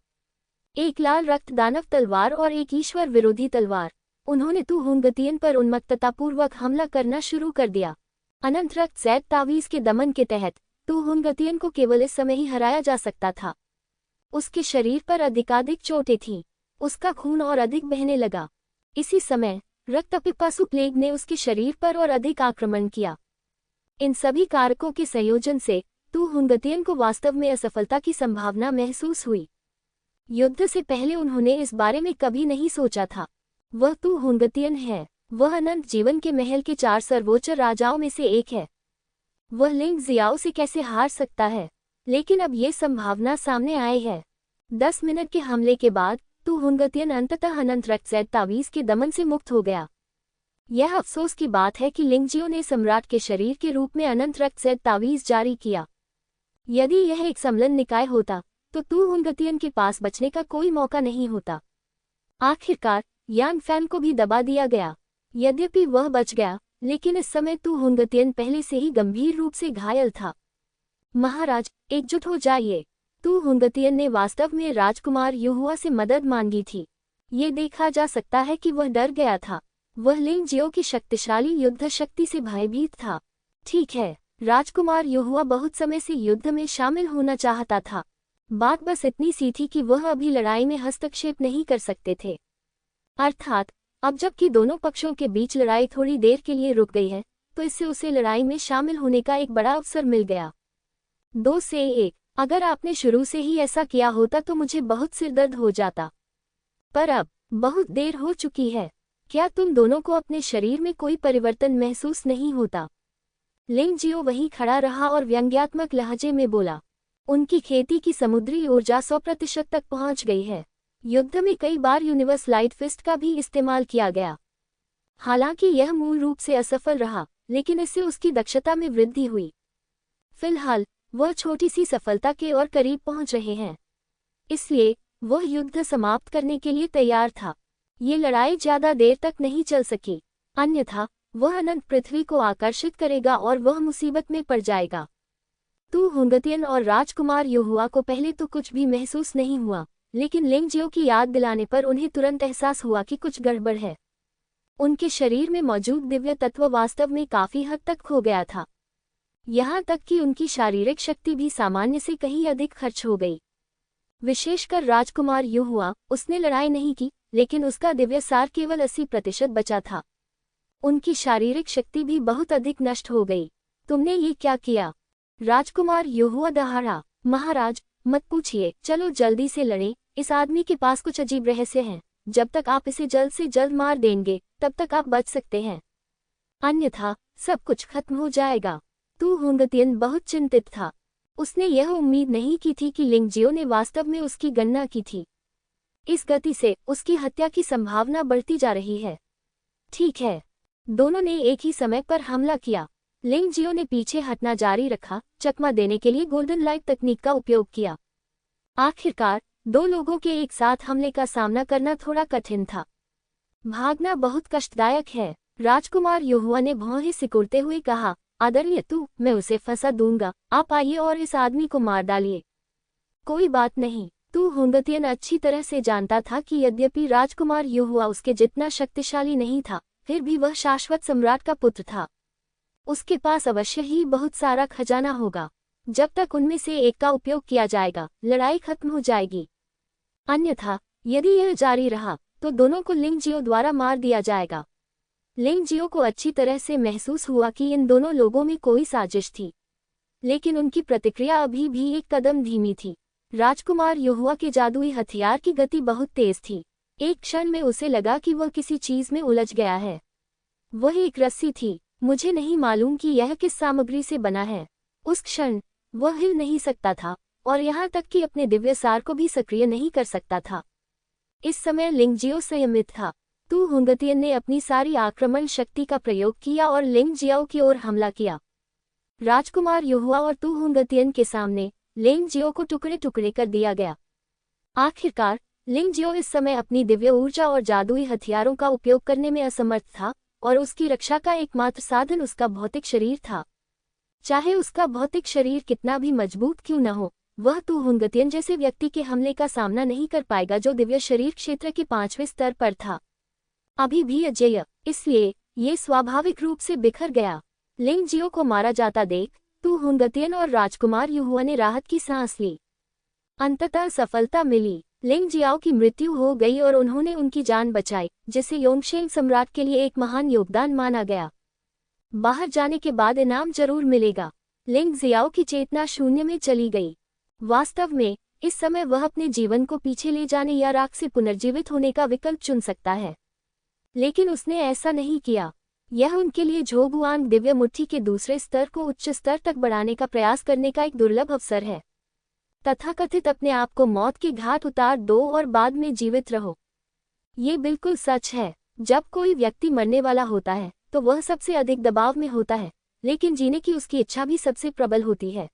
एक लाल रक्त दानव तलवार और एक ईश्वर विरोधी तलवार। उन्होंने तू हुंगतियन पर उन्मत्ततापूर्वक हमला करना शुरू कर दिया। अनंत रक्त जैद तावीज के दमन के तहत तू हुंगतियन को केवल इस समय ही हराया जा सकता था। उसके शरीर पर अधिकाधिक चोटें थीं। उसका खून और अधिक बहने लगा। इसी समय रक्तपिपासु प्लेग ने उसके शरीर पर और अधिक आक्रमण किया। इन सभी कारकों के संयोजन से तू हुंगतियन को वास्तव में असफलता की संभावना महसूस हुई। युद्ध से पहले उन्होंने इस बारे में कभी नहीं सोचा था। वह तू हुंगतियन है। वह अनंत जीवन के महल के 4 सर्वोच्च राजाओं में से एक है। वह लिंग जियाओ से कैसे हार सकता है? लेकिन अब ये संभावना सामने आई है। 10 मिनट के हमले के बाद तू हुंगतियन अंततः अनंत रक्त जैद तावीज के दमन से मुक्त हो गया। यह अफसोस की बात है कि लिंग जियो ने सम्राट के शरीर के रूप में अनंत रक्त जैद तावीज जारी किया। यदि यह एक सम्मिलन निकाय होता तो तू हुंगतियन के पास बचने का कोई मौका नहीं होता। आखिरकार यांग फैन को भी दबा दिया गया। यद्यपि वह बच गया, लेकिन इस समय तू हुंगतियन पहले से ही गंभीर रूप से घायल था। महाराज, एकजुट हो जाइए। तू हुंगतियन ने वास्तव में राजकुमार युहुआ से मदद मांगी थी। ये देखा जा सकता है कि वह डर गया था। वह लिंग जियो की शक्तिशाली युद्ध शक्ति से भयभीत था। ठीक है, राजकुमार युहुआ बहुत समय से युद्ध में शामिल होना चाहता था। बात बस इतनी सी थी कि वह अभी लड़ाई में हस्तक्षेप नहीं कर सकते थे। अर्थात अब जबकि दोनों पक्षों के बीच लड़ाई थोड़ी देर के लिए रुक गई है, तो इससे उसे लड़ाई में शामिल होने का एक बड़ा अवसर मिल गया। 2 से 1। अगर आपने शुरू से ही ऐसा किया होता तो मुझे बहुत सिरदर्द हो जाता। पर अब बहुत देर हो चुकी है। क्या तुम दोनों को अपने शरीर में कोई परिवर्तन महसूस नहीं होता? लिंग जियो वहीं खड़ा रहा और व्यंग्यात्मक लहजे में बोला। उनकी खेती की समुद्री ऊर्जा 100% तक पहुंच गई है। युद्ध में कई बार यूनिवर्स लाइट फिस्ट का भी इस्तेमाल किया गया। हालांकि यह मूल रूप से असफल रहा, लेकिन इससे उसकी दक्षता में वृद्धि हुई। फिलहाल वह छोटी सी सफलता के और करीब पहुंच रहे हैं। इसलिए वह युद्ध समाप्त करने के लिए तैयार था। ये लड़ाई ज्यादा देर तक नहीं चल सकी, अन्यथा वह अनंत पृथ्वी को आकर्षित करेगा और वह मुसीबत में पड़ जाएगा। तू हुंगतियन और राजकुमार युहुआ को पहले तो कुछ भी महसूस नहीं हुआ, लेकिन लिंग जियो की याद दिलाने पर उन्हें तुरंत एहसास हुआ कि कुछ गड़बड़ है। उनके शरीर में मौजूद दिव्य तत्व वास्तव में काफी हद तक खो गया था। यहाँ तक कि उनकी शारीरिक शक्ति भी सामान्य से कहीं अधिक खर्च हो गई। विशेषकर राजकुमार युहुआ, उसने लड़ाई नहीं की, लेकिन उसका दिव्य सार केवल 80% बचा था। उनकी शारीरिक शक्ति भी बहुत अधिक नष्ट हो गई। तुमने ये क्या किया? राजकुमार युहुआ दहाड़ा। महाराज, मत पूछिए, चलो जल्दी से लड़ें। इस आदमी के पास कुछ अजीब रहस्य हैं। जब तक आप इसे जल्द से जल्द मार देंगे, तब तक आप बच सकते हैं। अन्यथा सब कुछ खत्म हो जाएगा। तू हुंगतियन बहुत चिंतित था। उसने यह उम्मीद नहीं की थी कि लिंग जियो ने वास्तव में उसकी गणना की थी। इस गति से उसकी हत्या की संभावना बढ़ती जा रही है। ठीक है, दोनों ने एक ही समय पर हमला किया। लिंग जियो ने पीछे हटना जारी रखा, चकमा देने के लिए गोल्डन लाइट तकनीक का उपयोग किया। आखिरकार 2 लोगों के एक साथ हमले का सामना करना थोड़ा कठिन था। भागना बहुत कष्टदायक है, राजकुमार युहुआ ने भौहें सिकुड़ते हुए कहा। आदरणीय तू, मैं उसे फंसा दूंगा। आप आइए और इस आदमी को मार डालिए। कोई बात नहीं। तू हुंगतियन अच्छी तरह से जानता था कि यद्यपि राजकुमार युहुआ उसके जितना शक्तिशाली नहीं था, फिर भी वह शाश्वत सम्राट का पुत्र था। उसके पास अवश्य ही बहुत सारा खजाना होगा। जब तक उनमें से एक का उपयोग किया जाएगा, लड़ाई खत्म हो जाएगी। अन्यथा यदि यह जारी रहा तो दोनों को लिंगजियो द्वारा मार दिया जाएगा। लिंगजियो को अच्छी तरह से महसूस हुआ कि इन दोनों लोगों में कोई साजिश थी, लेकिन उनकी प्रतिक्रिया अभी भी एक कदम धीमी थी। राजकुमार युहुआ के जादुई हथियार की गति बहुत तेज थी। एक क्षण में उसे लगा कि वह किसी चीज में उलझ गया है। वह एक रस्सी थी। मुझे नहीं मालूम कि यह किस सामग्री से बना है। उस क्षण वह हिल नहीं सकता था और यहाँ तक कि अपने दिव्य सार को भी सक्रिय नहीं कर सकता था। इस समय लिंगजियो संयमित था। तू हुंगतियन ने अपनी सारी आक्रमण शक्ति का प्रयोग किया और लिंगजियो की ओर हमला किया। राजकुमार युहुआ और तू हुंगतियन के सामने लिंगजियो को टुकड़े टुकड़े कर दिया गया। आखिरकार लिंगजियो इस समय अपनी दिव्य ऊर्जा और जादुई हथियारों का उपयोग करने में असमर्थ था और उसकी रक्षा का एकमात्र साधन उसका भौतिक शरीर था। चाहे उसका भौतिक शरीर कितना भी मजबूत क्यों न हो, वह तू हुंगतियन जैसे व्यक्ति के हमले का सामना नहीं कर पाएगा जो दिव्य शरीर क्षेत्र के 5वें स्तर पर था। अभी भी अजेय, इसलिए ये स्वाभाविक रूप से बिखर गया। लिंगजियो को मारा जाता देख तू हुंगतियन और राजकुमार युहुआ ने राहत की सांस ली। अंततः सफलता मिली। लिंगजियाओ की मृत्यु हो गई और उन्होंने उनकी जान बचाई, जिसे योंगशेंग सम्राट के लिए एक महान योगदान माना गया। बाहर जाने के बाद इनाम जरूर मिलेगा। लिंगजियाओ की चेतना शून्य में चली गई। वास्तव में इस समय वह अपने जीवन को पीछे ले जाने या राख से पुनर्जीवित होने का विकल्प चुन सकता है, लेकिन उसने ऐसा नहीं किया। यह उनके लिए झोगुआंग दिव्य मुट्ठी के दूसरे स्तर को उच्च स्तर तक बढ़ाने का प्रयास करने का एक दुर्लभ अवसर है। तथाकथित अपने आप को मौत के घाट उतार दो और बाद में जीवित रहो। ये बिल्कुल सच है। जब कोई व्यक्ति मरने वाला होता है तो वह सबसे अधिक दबाव में होता है, लेकिन जीने की उसकी इच्छा भी सबसे प्रबल होती है।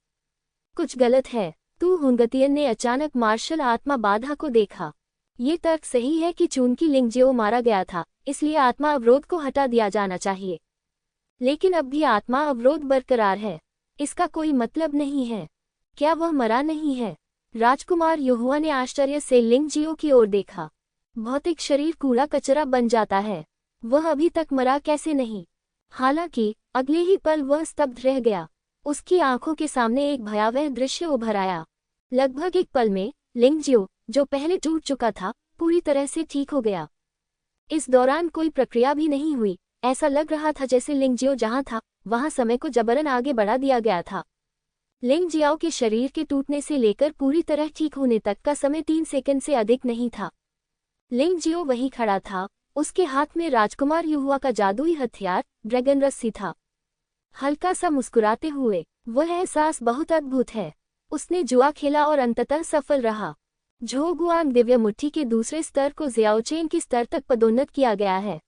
कुछ गलत है। तू हुंगतियन ने अचानक मार्शल आत्मा बाधा को देखा। ये तर्क सही है कि चूंकि लिंगजियो मारा गया था, इसलिए आत्मा अवरोध को हटा दिया जाना चाहिए, लेकिन अब भी आत्मा अवरोध बरकरार है। इसका कोई मतलब नहीं है। क्या वह मरा नहीं है? राजकुमार युहुआ ने आश्चर्य से लिंगजियो की ओर देखा। भौतिक शरीर कूड़ा कचरा बन जाता है, वह अभी तक मरा कैसे नहीं? हालांकि अगले ही पल वह स्तब्ध रह गया। उसकी आंखों के सामने एक भयावह दृश्य उभर आया। लगभग एक पल में लिंगजियो, जो पहले टूट चुका था, पूरी तरह से ठीक हो गया। इस दौरान कोई प्रक्रिया भी नहीं हुई। ऐसा लग रहा था जैसे लिंगजियो जहां था वहां समय को जबरन आगे बढ़ा दिया गया था। लिंगजियाओ के शरीर के टूटने से लेकर पूरी तरह ठीक होने तक का समय 3 सेकंड से अधिक नहीं था। लिंगजियो वहीं खड़ा था। उसके हाथ में राजकुमार युहुआ का जादुई हथियार ड्रैगन रस्सी था। हल्का सा मुस्कुराते हुए, वह एहसास बहुत अद्भुत है। उसने जुआ खेला और अंततः सफल रहा। झोगुआंग दिव्य मुट्ठी के दूसरे स्तर को ज़ियाओचेन के स्तर तक पदोन्नत किया गया है।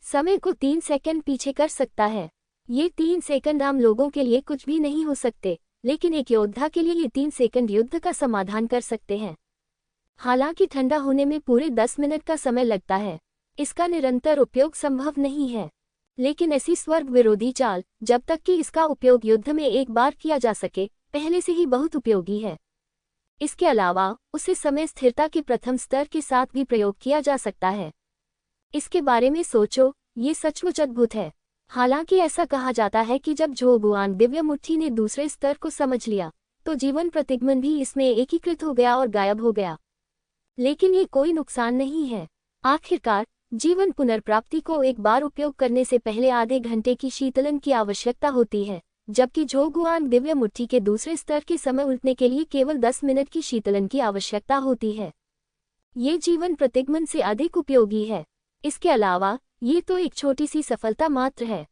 समय को 3 सेकंड पीछे कर सकता है। ये 3 सेकंड आम लोगों के लिए कुछ भी नहीं हो सकते, लेकिन एक योद्धा के लिए ये 3 सेकंड युद्ध का समाधान कर सकते हैं। हालांकि ठंडा होने में पूरे 10 मिनट का समय लगता है। इसका निरंतर उपयोग संभव नहीं है, लेकिन ऐसी स्वर्ग विरोधी चाल, जब तक कि इसका उपयोग युद्ध में एक बार किया जा सके, पहले से ही बहुत उपयोगी है। इसके अलावा उसे समय स्थिरता के प्रथम स्तर के साथ भी प्रयोग किया जा सकता है। इसके बारे में सोचो, ये सचमुच अद्भुत है। हालांकि ऐसा कहा जाता है कि जब झोगुआंग दिव्य मुट्ठी ने दूसरे स्तर को समझ लिया, तो जीवन प्रतिगमन भी इसमें एकीकृत हो गया और गायब हो गया। लेकिन ये कोई नुकसान नहीं है। आखिरकार जीवन पुनर्प्राप्ति को एक बार उपयोग करने से पहले आधे घंटे की शीतलन की आवश्यकता होती है, जबकि झोगुआंग दिव्य मुट्ठी के दूसरे स्तर के समय उलटने के लिए केवल 10 मिनट की शीतलन की आवश्यकता होती है। ये जीवन प्रतिगमन से अधिक उपयोगी है। इसके अलावा ये तो एक छोटी सी सफलता मात्र है।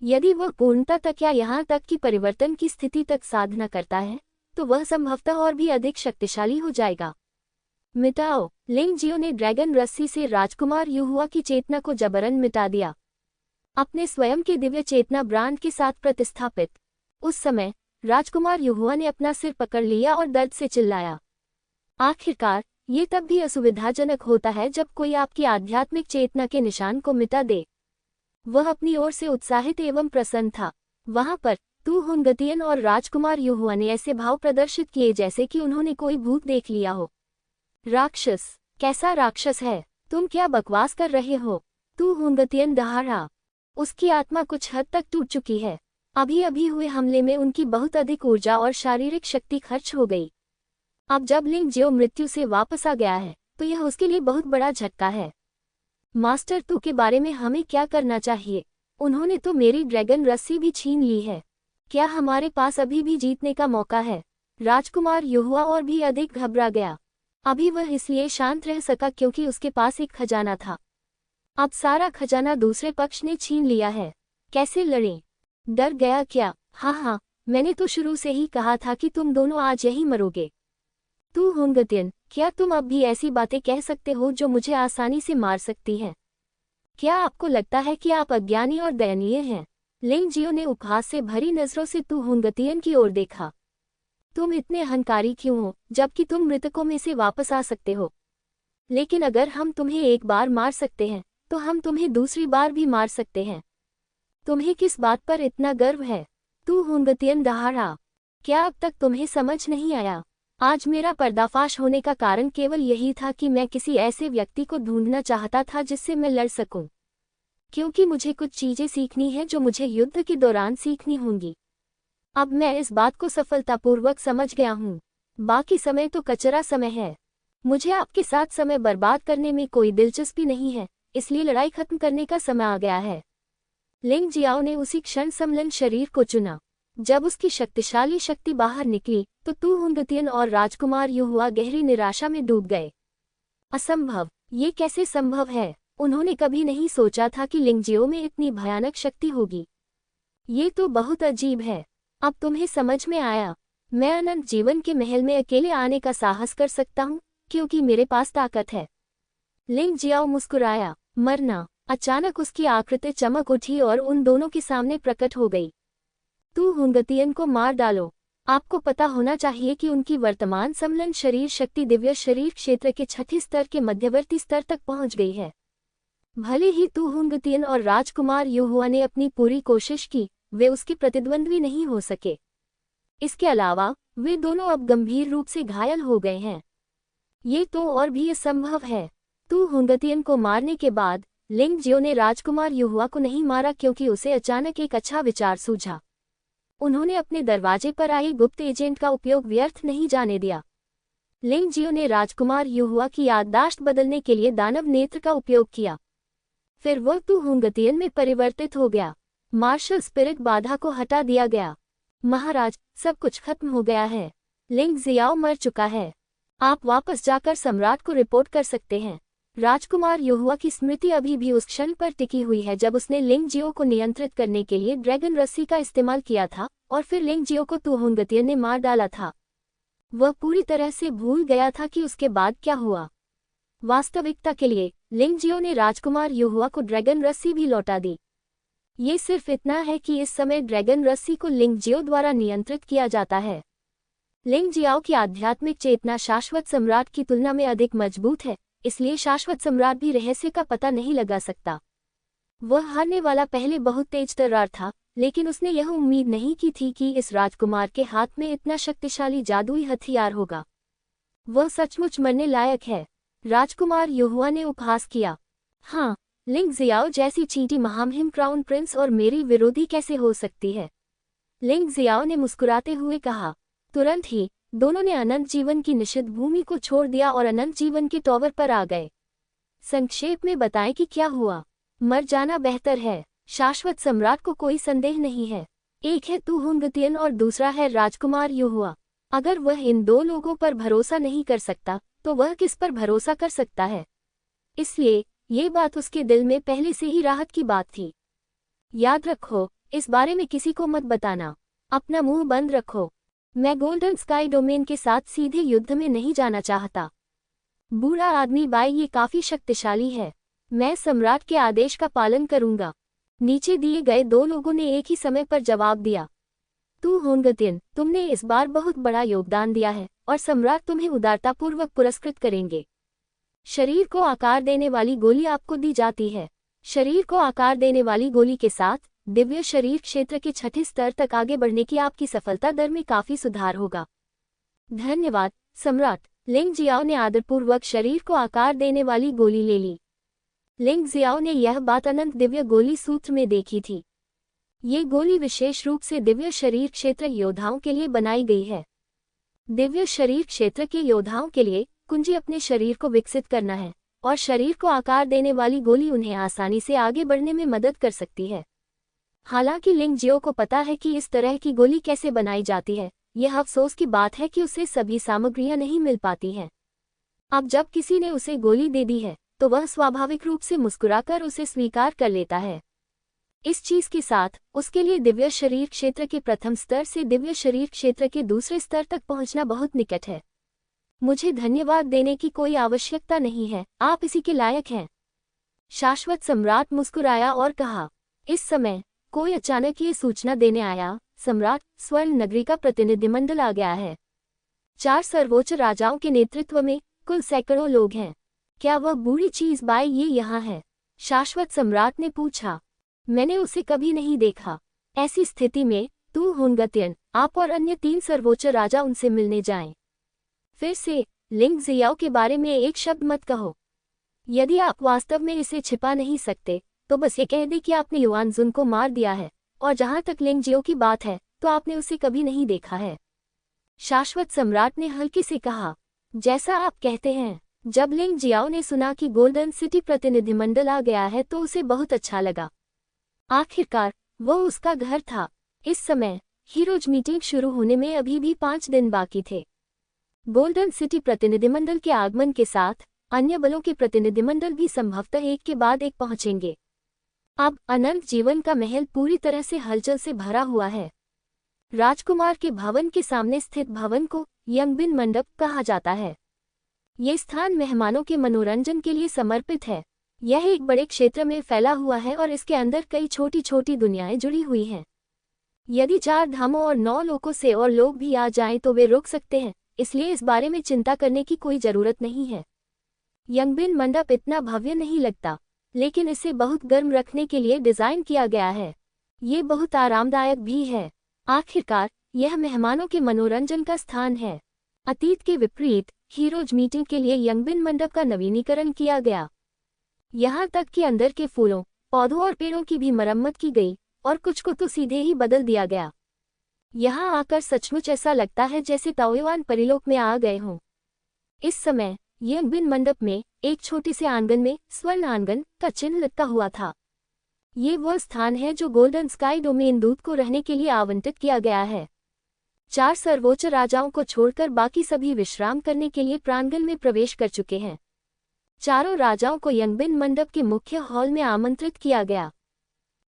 यदि वह पूर्णता तक या यहाँ तक कि परिवर्तन की स्थिति तक साधना करता है, तो वह संभवतः और भी अधिक शक्तिशाली हो जाएगा। मिटाओ। लिंगजियो ने ड्रैगन रस्सी से राजकुमार युहुआ की चेतना को जबरन मिटा दिया, अपने स्वयं के दिव्य चेतना ब्रांड के साथ प्रतिस्थापित। उस समय राजकुमार युहुआ ने अपना सिर पकड़ लिया और दर्द से चिल्लाया। आखिरकार ये तब भी असुविधाजनक होता है जब कोई आपकी आध्यात्मिक चेतना के निशान को मिटा दे। वह अपनी ओर से उत्साहित एवं प्रसन्न था। वहां पर तू हुनगतियन और राजकुमार युहुआ ने ऐसे भाव प्रदर्शित किए जैसे कि उन्होंने कोई भूत देख लिया हो। राक्षस? कैसा राक्षस है? तुम क्या बकवास कर रहे हो? तू हुनगतियन दहाड़ा। उसकी आत्मा कुछ हद तक टूट चुकी है। अभी अभी हुए हमले में उनकी बहुत अधिक ऊर्जा और शारीरिक शक्ति खर्च हो गई। अब जब लिंग जियो मृत्यु से वापस आ गया है तो यह उसके लिए बहुत बड़ा झटका है। मास्टर तू के बारे में हमें क्या करना चाहिए? उन्होंने तो मेरी ड्रैगन रस्सी भी छीन ली है। क्या हमारे पास अभी भी जीतने का मौका है? राजकुमार युहुआ और भी अधिक घबरा गया। अभी वह इसलिए शांत रह सका क्योंकि उसके पास एक खजाना था। अब सारा खजाना दूसरे पक्ष ने छीन लिया है। कैसे लड़ें? डर गया क्या? हाँ, मैंने तो शुरू से ही कहा था कि तुम दोनों आज यही मरोगे। तू हुनगतियन, क्या तुम अब भी ऐसी बातें कह सकते हो जो मुझे आसानी से मार सकती हैं? क्या आपको लगता है कि आप अज्ञानी और दयनीय हैं? लिंग जियो ने उपहास से भरी नजरों से तू हुनगतियन की ओर देखा। तुम इतने अहंकारी क्यों हो, जबकि तुम मृतकों में से वापस आ सकते हो? लेकिन अगर हम तुम्हें एक बार मार सकते हैं तो हम तुम्हें दूसरी बार भी मार सकते हैं। तुम्हें किस बात पर इतना गर्व है? तू हुनगतियन दहाड़ा। क्या अब तक तुम्हें समझ नहीं आया? आज मेरा पर्दाफाश होने का कारण केवल यही था कि मैं किसी ऐसे व्यक्ति को ढूंढना चाहता था जिससे मैं लड़ सकूं, क्योंकि मुझे कुछ चीजें सीखनी है जो मुझे युद्ध के दौरान सीखनी होंगी। अब मैं इस बात को सफलतापूर्वक समझ गया हूं। बाकी समय तो कचरा समय है। मुझे आपके साथ समय बर्बाद करने में कोई दिलचस्पी नहीं है, इसलिए लड़ाई खत्म करने का समय आ गया है। लिंग जियाओ ने उसी क्षण समलन शरीर को चुना। जब उसकी शक्तिशाली शक्ति बाहर निकली तो तू हुनगतियन और राजकुमार युहुआ गहरी निराशा में डूब गए। असंभव, ये कैसे संभव है? उन्होंने कभी नहीं सोचा था कि लिंग जियो में इतनी भयानक शक्ति होगी। ये तो बहुत अजीब है। अब तुम्हें समझ में आया। मैं अनंत जीवन के महल में अकेले आने का साहस कर सकता हूँ क्योंकि मेरे पास ताकत है। लिंग जियाओ मुस्कुराया। मरना। अचानक उसकी आकृति चमक उठी और उन दोनों के सामने प्रकट हो गई। तू हुनगतियन को मार डालो। आपको पता होना चाहिए कि उनकी वर्तमान समलन शरीर शक्ति दिव्य शरीर क्षेत्र के छठे स्तर के मध्यवर्ती स्तर तक पहुंच गई है। भले ही तू हुनगतियन और राजकुमार युहुआ ने अपनी पूरी कोशिश की, वे उसके प्रतिद्वंद्वी नहीं हो सके। इसके अलावा वे दोनों अब गंभीर रूप से घायल हो गए हैं। ये तो और भी असंभव है। तू हुनगतियन को मारने के बाद लिंग जियो ने राजकुमार युहुआ को नहीं मारा क्योंकि उसे अचानक एक अच्छा विचार सूझा। उन्होंने अपने दरवाजे पर आए गुप्त एजेंट का उपयोग व्यर्थ नहीं जाने दिया। लिंग जियो ने राजकुमार युहुआ की याददाश्त बदलने के लिए दानव नेत्र का उपयोग किया। फिर वह तू हुनगतियन में परिवर्तित हो गया। मार्शल स्पिरिट बाधा को हटा दिया गया। महाराज, सब कुछ खत्म हो गया है। लिंग जियाओ मर चुका है। आप वापस जाकर सम्राट को रिपोर्ट कर सकते हैं। राजकुमार युहुआ की स्मृति अभी भी उस क्षण पर टिकी हुई है जब उसने लिंग जियो को नियंत्रित करने के लिए ड्रैगन रस्सी का इस्तेमाल किया था और फिर लिंग जियो को तू हुनगतियन ने मार डाला था। वह पूरी तरह से भूल गया था कि उसके बाद क्या हुआ। वास्तविकता के लिए लिंग जियो ने राजकुमार युहुआ को ड्रैगन रस्सी भी लौटा दी। ये सिर्फ इतना है कि इस समय ड्रैगन रस्सी को लिंग जियो द्वारा नियंत्रित किया जाता है। लिंग जियाओ की आध्यात्मिक चेतना शाश्वत सम्राट की तुलना में अधिक मजबूत है, इसलिए शाश्वत सम्राट भी रहस्य का पता नहीं लगा सकता। वह हारने वाला पहले बहुत तेज तर्रार था, लेकिन उसने यह उम्मीद नहीं की थी कि इस राजकुमार के हाथ में इतना शक्तिशाली जादुई हथियार होगा। वह सचमुच मरने लायक है। राजकुमार युहुआ ने उपहास किया। हाँ, लिंग जियाओ जैसी चींटी महामहिम क्राउन प्रिंस और मेरी विरोधी कैसे हो सकती है? लिंग जियाओ ने मुस्कुराते हुए कहा। तुरंत ही दोनों ने अनंत जीवन की निषिद्ध भूमि को छोड़ दिया और अनंत जीवन के टॉवर पर आ गए। संक्षेप में बताएं कि क्या हुआ। मर जाना बेहतर है। शाश्वत सम्राट को कोई संदेह नहीं है। एक है तू हुनगतियन और दूसरा है राजकुमार युहुआ। अगर वह इन दो लोगों पर भरोसा नहीं कर सकता तो वह किस पर भरोसा कर सकता है? इसलिए ये बात उसके दिल में पहले से ही राहत की बात थी। याद रखो, इस बारे में किसी को मत बताना। अपना मुंह बंद रखो। मैं गोल्डन स्काई डोमेन के साथ सीधे युद्ध में नहीं जाना चाहता। बूढ़ा आदमी बाई ये काफी शक्तिशाली है। मैं सम्राट के आदेश का पालन करूंगा। नीचे दिए गए दो लोगों ने एक ही समय पर जवाब दिया। तू हुनगतियन, तुमने इस बार बहुत बड़ा योगदान दिया है और सम्राट तुम्हें उदारतापूर्वक पुरस्कृत करेंगे। शरीर को आकार देने वाली गोली आपको दी जाती है। शरीर को आकार देने वाली गोली के साथ दिव्य शरीर क्षेत्र के छठे स्तर तक आगे बढ़ने की आपकी सफलता दर में काफी सुधार होगा। धन्यवाद सम्राट। लिंग जियाओ ने आदरपूर्वक शरीर को आकार देने वाली गोली ले ली। लिंग जियाओ ने यह बात अनंत दिव्य गोली सूत्र में देखी थी। ये गोली विशेष रूप से दिव्य शरीर क्षेत्र योद्धाओं के लिए बनाई गई है। दिव्य शरीर क्षेत्र के योद्धाओं के लिए कुंजी अपने शरीर को विकसित करना है और शरीर को आकार देने वाली गोली उन्हें आसानी से आगे बढ़ने में मदद कर सकती है। हालांकि लिंग जियो को पता है कि इस तरह की गोली कैसे बनाई जाती है। यह अफसोस की बात है कि उसे सभी सामग्रियां नहीं मिल पाती हैं। अब जब किसी ने उसे गोली दे दी है तो वह स्वाभाविक रूप से मुस्कुराकर उसे स्वीकार कर लेता है। इस चीज के साथ उसके लिए दिव्य शरीर क्षेत्र के प्रथम स्तर से दिव्य शरीर क्षेत्र के दूसरे स्तर तक पहुंचना बहुत निकट है। मुझे धन्यवाद देने की कोई आवश्यकता नहीं है, आप इसी के लायक हैं। शाश्वत सम्राट मुस्कुराया और कहा। इस समय कोई अचानक ये सूचना देने आया, सम्राट, स्वर्ण नगरी का प्रतिनिधिमंडल आ गया है। 4 सर्वोच्च राजाओं के नेतृत्व में कुल सैकड़ों लोग हैं। क्या वह बूढ़ी चीज बाई ये यहाँ है? शाश्वत सम्राट ने पूछा। मैंने उसे कभी नहीं देखा। ऐसी स्थिति में तू हुनगत्यन, आप और अन्य 3 सर्वोच्च राजा उनसे मिलने जाएं। फिर से लिंग जियाओ के बारे में एक शब्द मत कहो। यदि आप वास्तव में इसे छिपा नहीं सकते तो बस ये कह दे कि आपने युआन जुन को मार दिया है, और जहां तक लिंग जियो की बात है तो आपने उसे कभी नहीं देखा है। शाश्वत सम्राट ने हल्के से कहा। जैसा आप कहते हैं। जब लिंग जियाओ ने सुना कि गोल्डन सिटी प्रतिनिधिमंडल आ गया है तो उसे बहुत अच्छा लगा। आखिरकार वो उसका घर था। इस समय हीरोज मीटिंग शुरू होने में अभी भी 5 दिन बाकी थे। गोल्डन सिटी प्रतिनिधिमंडल के आगमन के साथ अन्य बलों के प्रतिनिधिमंडल भी संभवतः एक के बाद एक पहुंचेंगे। अब अनंत जीवन का महल पूरी तरह से हलचल से भरा हुआ है। राजकुमार के भवन के सामने स्थित भवन को यंगबिन मंडप कहा जाता है। ये स्थान मेहमानों के मनोरंजन के लिए समर्पित है। यह एक बड़े क्षेत्र में फैला हुआ है और इसके अंदर कई छोटी छोटी दुनियाएं जुड़ी हुई हैं। यदि 4 धामों और 9 लोकों से और लोग भी आ जाएं तो वे रुक सकते हैं, इसलिए इस बारे में चिंता करने की कोई जरूरत नहीं है। यंगबिन मंडप इतना भव्य नहीं लगता, लेकिन इसे बहुत गर्म रखने के लिए डिजाइन किया गया है। ये बहुत आरामदायक भी है। आखिरकार यह मेहमानों के मनोरंजन का स्थान है। अतीत के विपरीत हीरोज मीटिंग के लिए यंगबिन मंडप का नवीनीकरण किया गया। यहाँ तक कि अंदर के फूलों, पौधों और पेड़ों की भी मरम्मत की गई और कुछ को तो सीधे ही बदल दिया गया। यहाँ आकर सचमुच ऐसा लगता है जैसे ताओयुआन परिलोक में आ गए हों। इस समय यंगबिन मंडप में एक छोटे से आंगन में स्वर्ण आंगन का चिन्ह लिखा हुआ था। ये वह स्थान है जो गोल्डन स्काई डोमेन दूत को रहने के लिए आवंटित किया गया है। 4 सर्वोच्च राजाओं को छोड़कर बाकी सभी विश्राम करने के लिए प्रांगण में प्रवेश कर चुके हैं। चारों राजाओं को यंगबिन मंडप के मुख्य हॉल में आमंत्रित किया गया।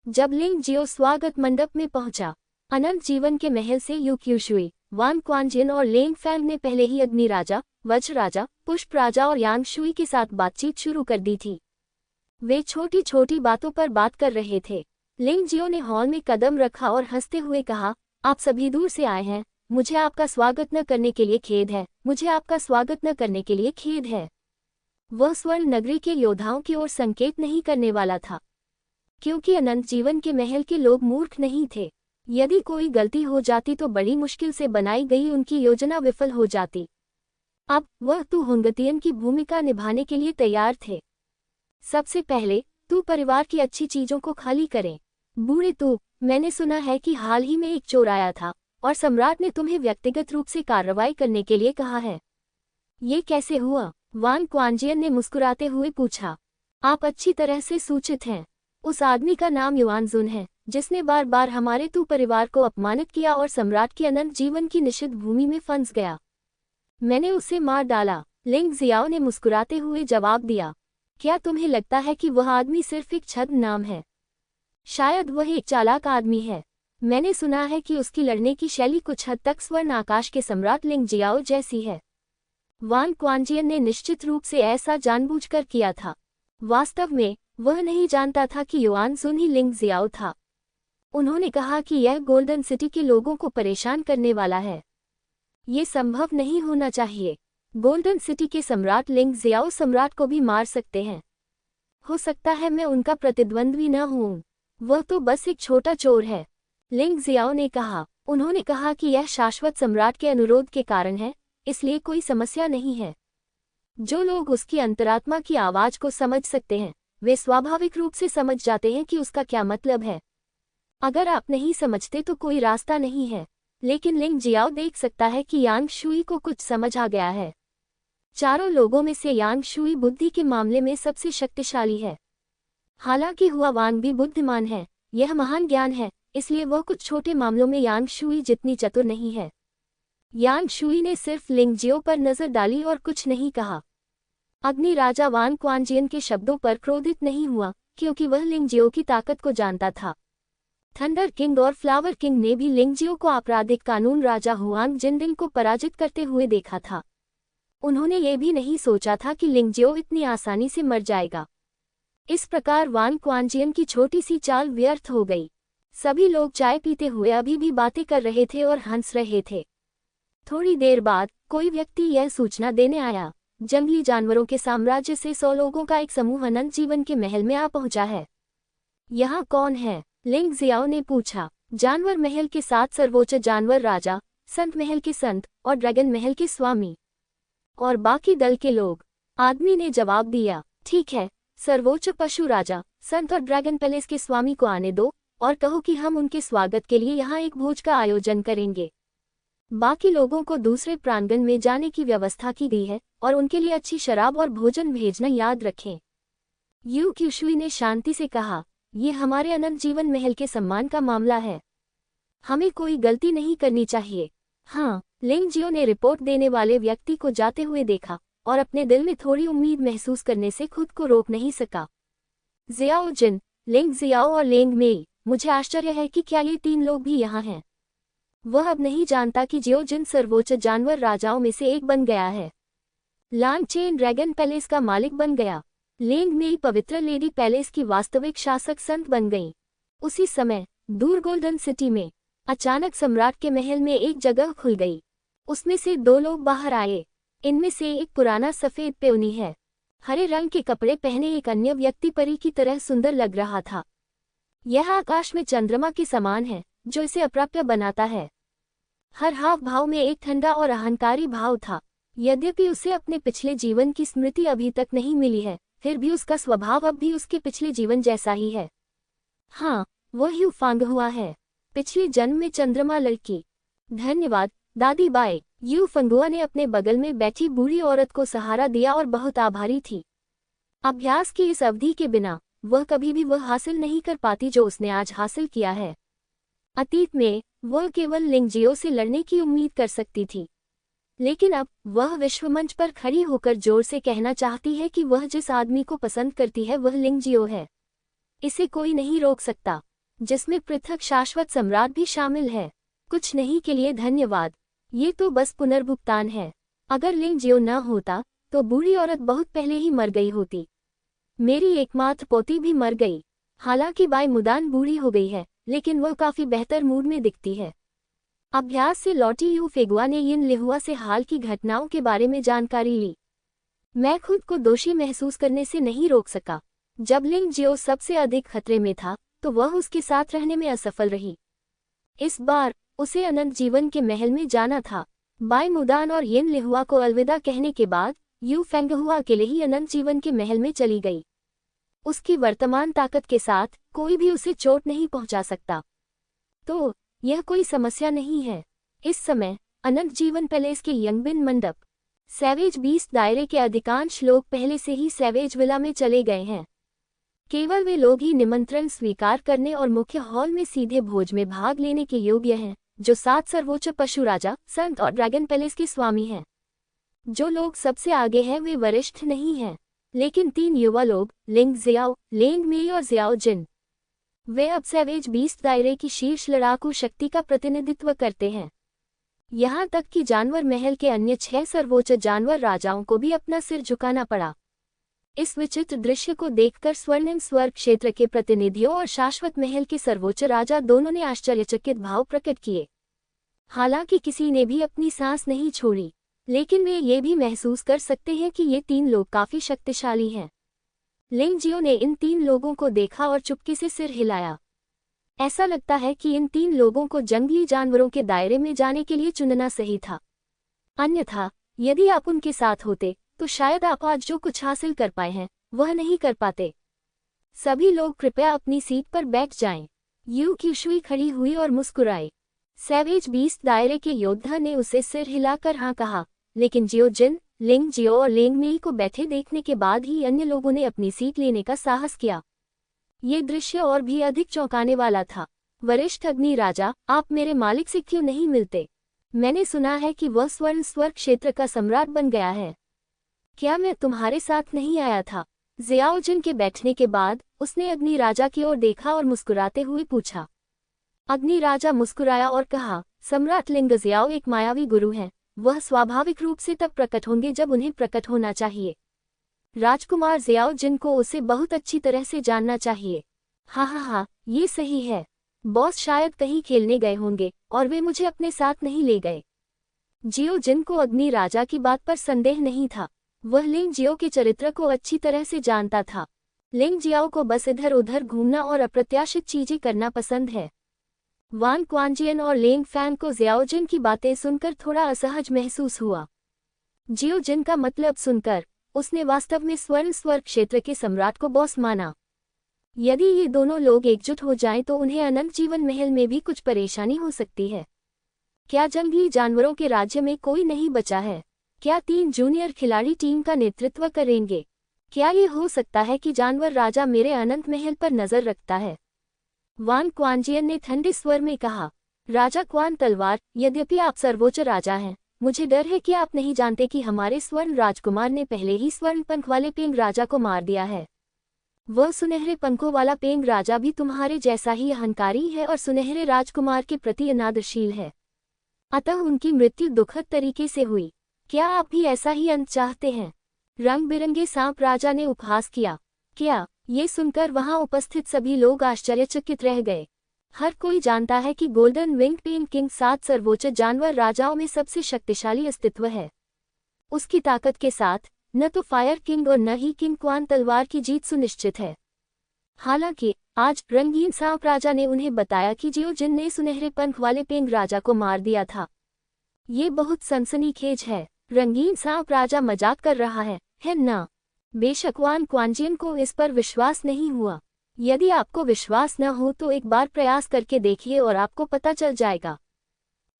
जब लिंग जियो स्वागत मंडप में पहुंचा, अनंत जीवन के महल से यू क्यूशुई, वान क्वानजिन और लेंग फैंग ने पहले ही अग्नि राजा, वज्र राजा, पुष्प राजा और यांग शुई के साथ बातचीत शुरू कर दी थी। वे छोटी छोटी बातों पर बात कर रहे थे। लिंग जियो ने हॉल में कदम रखा और हंसते हुए कहा, आप सभी दूर से आए हैं, मुझे आपका स्वागत न करने के लिए खेद है, मुझे आपका स्वागत न करने के लिए खेद है। वह स्वर्ण नगरी के योद्धाओं की ओर संकेत नहीं करने वाला था, क्योंकि अनंत जीवन के महल के लोग मूर्ख नहीं थे। यदि कोई गलती हो जाती तो बड़ी मुश्किल से बनाई गई उनकी योजना विफल हो जाती। अब वह तू हुनगतियन की भूमिका निभाने के लिए तैयार थे। सबसे पहले तू परिवार की अच्छी चीजों को खाली करें। बूढ़े तू, मैंने सुना है कि हाल ही में एक चोर आया था और सम्राट ने तुम्हें व्यक्तिगत रूप से कार्रवाई करने के लिए कहा है। ये कैसे हुआ? वान क्वानजियन ने मुस्कुराते हुए पूछा। आप अच्छी तरह से सूचित हैं। उस आदमी का नाम युआन जुन है, जिसने बार बार हमारे तू परिवार को अपमानित किया और सम्राट की अनंत जीवन की निषिद्ध भूमि में फंस गया। मैंने उसे मार डाला। लिंग जियाओ ने मुस्कुराते हुए जवाब दिया। क्या तुम्हें लगता है कि वह आदमी सिर्फ एक छद्म नाम है? शायद वह एक चालाक आदमी है। मैंने सुना है कि उसकी लड़ने की शैली कुछ हद तक स्वर्ण आकाश के सम्राट लिंग जियाओ जैसी है। वान क्वानजियन ने निश्चित रूप से ऐसा जानबूझकर किया था। वास्तव में वह नहीं जानता था कि युआन जुन ही लिंग जियाओ था। उन्होंने कहा कि यह गोल्डन सिटी के लोगों को परेशान करने वाला है। ये संभव नहीं होना चाहिए। गोल्डन सिटी के सम्राट लिंग जियाओ सम्राट को भी मार सकते हैं। हो सकता है मैं उनका प्रतिद्वंद्वी न हूं। वह तो बस एक छोटा चोर है, लिंग जियाओ ने कहा। उन्होंने कहा कि यह शाश्वत सम्राट के अनुरोध के कारण है, इसलिए कोई समस्या नहीं है। जो लोग उसकी अंतरात्मा की आवाज को समझ सकते हैं वे स्वाभाविक रूप से समझ जाते हैं कि उसका क्या मतलब है। अगर आप नहीं समझते तो कोई रास्ता नहीं है, लेकिन लिंग जियाओ देख सकता है कि यांग शुई को कुछ समझ आ गया है। चारों लोगों में से यांग शुई बुद्धि के मामले में सबसे शक्तिशाली है। हालांकि हुआ वांग भी बुद्धिमान है, यह महान ज्ञान है, इसलिए वह कुछ छोटे मामलों में यांग शुई जितनी चतुर नहीं है। यांग शुई ने सिर्फ लिंग जियो पर नजर डाली और कुछ नहीं कहा। अग्नि राजा वान क्वानजियन के शब्दों पर क्रोधित नहीं हुआ, क्योंकि वह लिंग जियो की ताकत को जानता था। थंडर किंग और फ्लावर किंग ने भी लिंग जियो को आपराधिक कानून राजा हुआंग जिनडिंग को पराजित करते हुए देखा था। उन्होंने ये भी नहीं सोचा था कि लिंग जियो इतनी आसानी से मर जाएगा। इस प्रकार वान क्वानजियन की छोटी सी चाल व्यर्थ हो गई। सभी लोग चाय पीते हुए अभी भी बातें कर रहे थे और हंस रहे थे। थोड़ी देर बाद कोई व्यक्ति यह सूचना देने आया, जंगली जानवरों के साम्राज्य से 100 लोगों का एक समूह अनंत जीवन के महल में आ पहुंचा है। यहाँ कौन है? लिंग जियाओ ने पूछा। जानवर महल के 7 सर्वोच्च जानवर राजा, संत महल के संत और ड्रैगन महल के स्वामी और बाकी दल के लोग। आदमी ने जवाब दिया, ठीक है, सर्वोच्च पशु राजा, संत और ड्रैगन पैलेस के स्वामी को आने दो और कहो कि हम उनके स्वागत के लिए यहाँ एक भोज का आयोजन करेंगे। बाकी लोगों को दूसरे प्रांगण में जाने की व्यवस्था की गई है और उनके लिए अच्छी शराब और भोजन भेजना याद रखें। यू क्यूशुई ने शांति से कहा, ये हमारे अनंत जीवन महल के सम्मान का मामला है। हमें कोई गलती नहीं करनी चाहिए। हाँ, लिंग जियो ने रिपोर्ट देने वाले व्यक्ति को जाते हुए देखा और अपने दिल में थोड़ी उम्मीद महसूस करने से खुद को रोक नहीं सका। जियाओ जिन, लिंग जियाओ और लेंग मेई, मुझे आश्चर्य है कि क्या ये 3 लोग भी यहाँ हैं। वह अब नहीं जानता कि जियो जिन सर्वोच्च जानवर राजाओं में से एक बन गया है। लांग चेन ड्रैगन पैलेस का मालिक बन गया। लेंग मेई पवित्र लेडी पैलेस की वास्तविक शासक संत बन गईं। उसी समय दूर गोल्डन सिटी में अचानक सम्राट के महल में एक जगह खुल गई। उसमें से 2 लोग बाहर आए। इनमें से एक पुराना सफेद पेउनी है। हरे रंग के कपड़े पहने एक अन्य व्यक्ति परी की तरह सुंदर लग रहा था। यह आकाश में चंद्रमा के समान है, जो इसे अप्राप्य बनाता है। हर हाव भाव में एक ठंडा और अहंकारी भाव था। यद्यपि उसे अपने पिछले जीवन की स्मृति अभी तक नहीं मिली है, फिर भी उसका स्वभाव अब भी उसके पिछले जीवन जैसा ही है। हाँ, वो ह्यू फांगहुआ है, पिछले जन्म में चंद्रमा लड़की। धन्यवाद दादी बाई। यू फंगुआ ने अपने बगल में बैठी बूढ़ी औरत को सहारा दिया और बहुत आभारी थी। अभ्यास की इस अवधि के बिना वह कभी भी वह हासिल नहीं कर पाती जो उसने आज हासिल किया है। अतीत में वह केवल लिंग जियो से लड़ने की उम्मीद कर सकती थी, लेकिन अब वह विश्वमंच पर खड़ी होकर जोर से कहना चाहती है कि वह जिस आदमी को पसंद करती है वह लिंग जियो है। इसे कोई नहीं रोक सकता, जिसमें पृथक शाश्वत सम्राट भी शामिल है। कुछ नहीं के लिए धन्यवाद, ये तो बस पुनर्भुगतान है। अगर लिंग जियो न होता तो बूढ़ी औरत बहुत पहले ही मर गई होती। मेरी एकमात्र पोती भी मर गई। हालांकि बाई मुदान बूढ़ी हो गई है, लेकिन वह काफी बेहतर मूड में दिखती है। अभ्यास से लौटी यू फेगुआ ने यिन लिहुआ से हाल की घटनाओं के बारे में जानकारी ली। मैं खुद को दोषी महसूस करने से नहीं रोक सका। जब लिंग जियो सबसे अधिक खतरे में था तो वह उसके साथ रहने में असफल रही। इस बार उसे अनंत जीवन के महल में जाना था। बाई मुदान और यिन लिहुआ को अलविदा कहने के बाद यू फेंगहुआ अकेले ही अनंत जीवन के महल में चली गई। उसकी वर्तमान ताकत के साथ कोई भी उसे चोट नहीं पहुंचा सकता, तो यह कोई समस्या नहीं है। इस समय अनंत जीवन पैलेस के यंगबिन मंडप सैवेज बीस्ट दायरे के अधिकांश लोग पहले से ही सैवेज विला में चले गए हैं। केवल वे लोग ही निमंत्रण स्वीकार करने और मुख्य हॉल में सीधे भोज में भाग लेने के योग्य हैं, जो 7 सर्वोच्च पशु राजा, संत और ड्रैगन पैलेस के स्वामी हैं। जो लोग सबसे आगे हैं वे वरिष्ठ नहीं हैं, लेकिन 3 युवा लोग, लिंग जियाओ, लेंग मेई और जियाओ जिन, वे अब सैवेज बीस्ट दायरे की शीर्ष लड़ाकू शक्ति का प्रतिनिधित्व करते हैं। यहाँ तक कि जानवर महल के अन्य 6 सर्वोच्च जानवर राजाओं को भी अपना सिर झुकाना पड़ा। इस विचित्र दृश्य को देखकर स्वर्णिम स्वर्ग क्षेत्र के प्रतिनिधियों और शाश्वत महल के सर्वोच्च राजा दोनों ने आश्चर्यचकित भाव प्रकट किए। हालांकि किसी ने भी अपनी सांस नहीं छोड़ी, लेकिन वे ये भी महसूस कर सकते हैं कि ये 3 लोग काफी शक्तिशाली हैं। लिंग जियो ने इन 3 लोगों को देखा और चुपके से सिर हिलाया। ऐसा लगता है कि इन 3 लोगों को जंगली जानवरों के दायरे में जाने के लिए चुनना सही था। अन्यथा यदि आप उनके साथ होते तो शायद आप आज जो कुछ हासिल कर पाए हैं वह नहीं कर पाते। सभी लोग कृपया अपनी सीट पर बैठ जाएं। यू क्यूशुई खड़ी हुई और मुस्कुराई। सैवेज बीस्ट दायरे के योद्धा ने उसे सिर हिलाकर हाँ कहा, लेकिन जियो जिन, लिंग जियो और लेंग मेई को बैठे देखने के बाद ही अन्य लोगों ने अपनी सीट लेने का साहस किया। ये दृश्य और भी अधिक चौंकाने वाला था। वरिष्ठ अग्नि राजा, आप मेरे मालिक से क्यों नहीं मिलते? मैंने सुना है कि वह स्वर्ण स्वर्ग क्षेत्र का सम्राट बन गया है। क्या मैं तुम्हारे साथ नहीं आया था? ज़ियाओ जिन के बैठने के बाद उसने अग्नि राजा की ओर देखा और मुस्कुराते हुए पूछा। अग्नि राजा मुस्कुराया और कहा, सम्राट लिंग ज़ियाओ एक मायावी गुरु हैं। वह स्वाभाविक रूप से तब प्रकट होंगे जब उन्हें प्रकट होना चाहिए। राजकुमार ज़ियाओ जिन को उसे बहुत अच्छी तरह से जानना चाहिए। हाँ, ये सही है। बॉस शायद कहीं खेलने गए होंगे और वे मुझे अपने साथ नहीं ले गए। जियो जिन को अग्नि राजा की बात पर संदेह नहीं था। वह लिंग जियो के चरित्र को अच्छी तरह से जानता था। लिंग जियाओ को बस इधर उधर घूमना और अप्रत्याशित चीजें करना पसंद है। वान क्वांजियन और लेंग फैन को ज़ियाओ जिन की बातें सुनकर थोड़ा असहज महसूस हुआ। जियो जिन का मतलब सुनकर उसने वास्तव में स्वर्ण स्वर्ग क्षेत्र के सम्राट को बॉस माना। यदि ये दोनों लोग एकजुट हो जाएं तो उन्हें अनंत जीवन महल में भी कुछ परेशानी हो सकती है। क्या जंगली जानवरों के राज्य में कोई नहीं बचा है? क्या 3 जूनियर खिलाड़ी टीम का नेतृत्व करेंगे? क्या ये हो सकता है कि जानवर राजा मेरे अनंत महल पर नजर रखता है? वान क्वांजियन ने ठंडे स्वर में कहा। राजा क्वान तलवार, यद्यपि आप सर्वोच्च राजा हैं, मुझे डर है कि आप नहीं जानते कि हमारे स्वर्ण राजकुमार ने पहले ही स्वर्ण पंख वाले पेंग राजा को मार दिया है। वह सुनहरे पंखों वाला पेंग राजा भी तुम्हारे जैसा ही अहंकारी है और सुनहरे राजकुमार के प्रति अनादरशील है। अतः उनकी मृत्यु दुखद तरीके से हुई। क्या आप भी ऐसा ही अंत चाहते हैं? रंग बिरंगे सांप राजा ने उपहास किया। क्या? ये सुनकर वहां उपस्थित सभी लोग आश्चर्यचकित रह गए। हर कोई जानता है कि गोल्डन विंग पेन किंग 7 सर्वोच्च जानवर राजाओं में सबसे शक्तिशाली अस्तित्व है। उसकी ताकत के साथ न तो फायर किंग और न ही किंग क्वान तलवार की जीत सुनिश्चित है। हालांकि आज रंगीन सांप राजा ने उन्हें बताया कि जियो जिन ने सुनहरे पंख वाले पेंग राजा को मार दिया था। ये बहुत सनसनीखेज है। रंगीन सांप राजा मजाक कर रहा है ना? बेशक वान क्वांजियन को इस पर विश्वास नहीं हुआ। यदि आपको विश्वास न हो तो एक बार प्रयास करके देखिए और आपको पता चल जाएगा।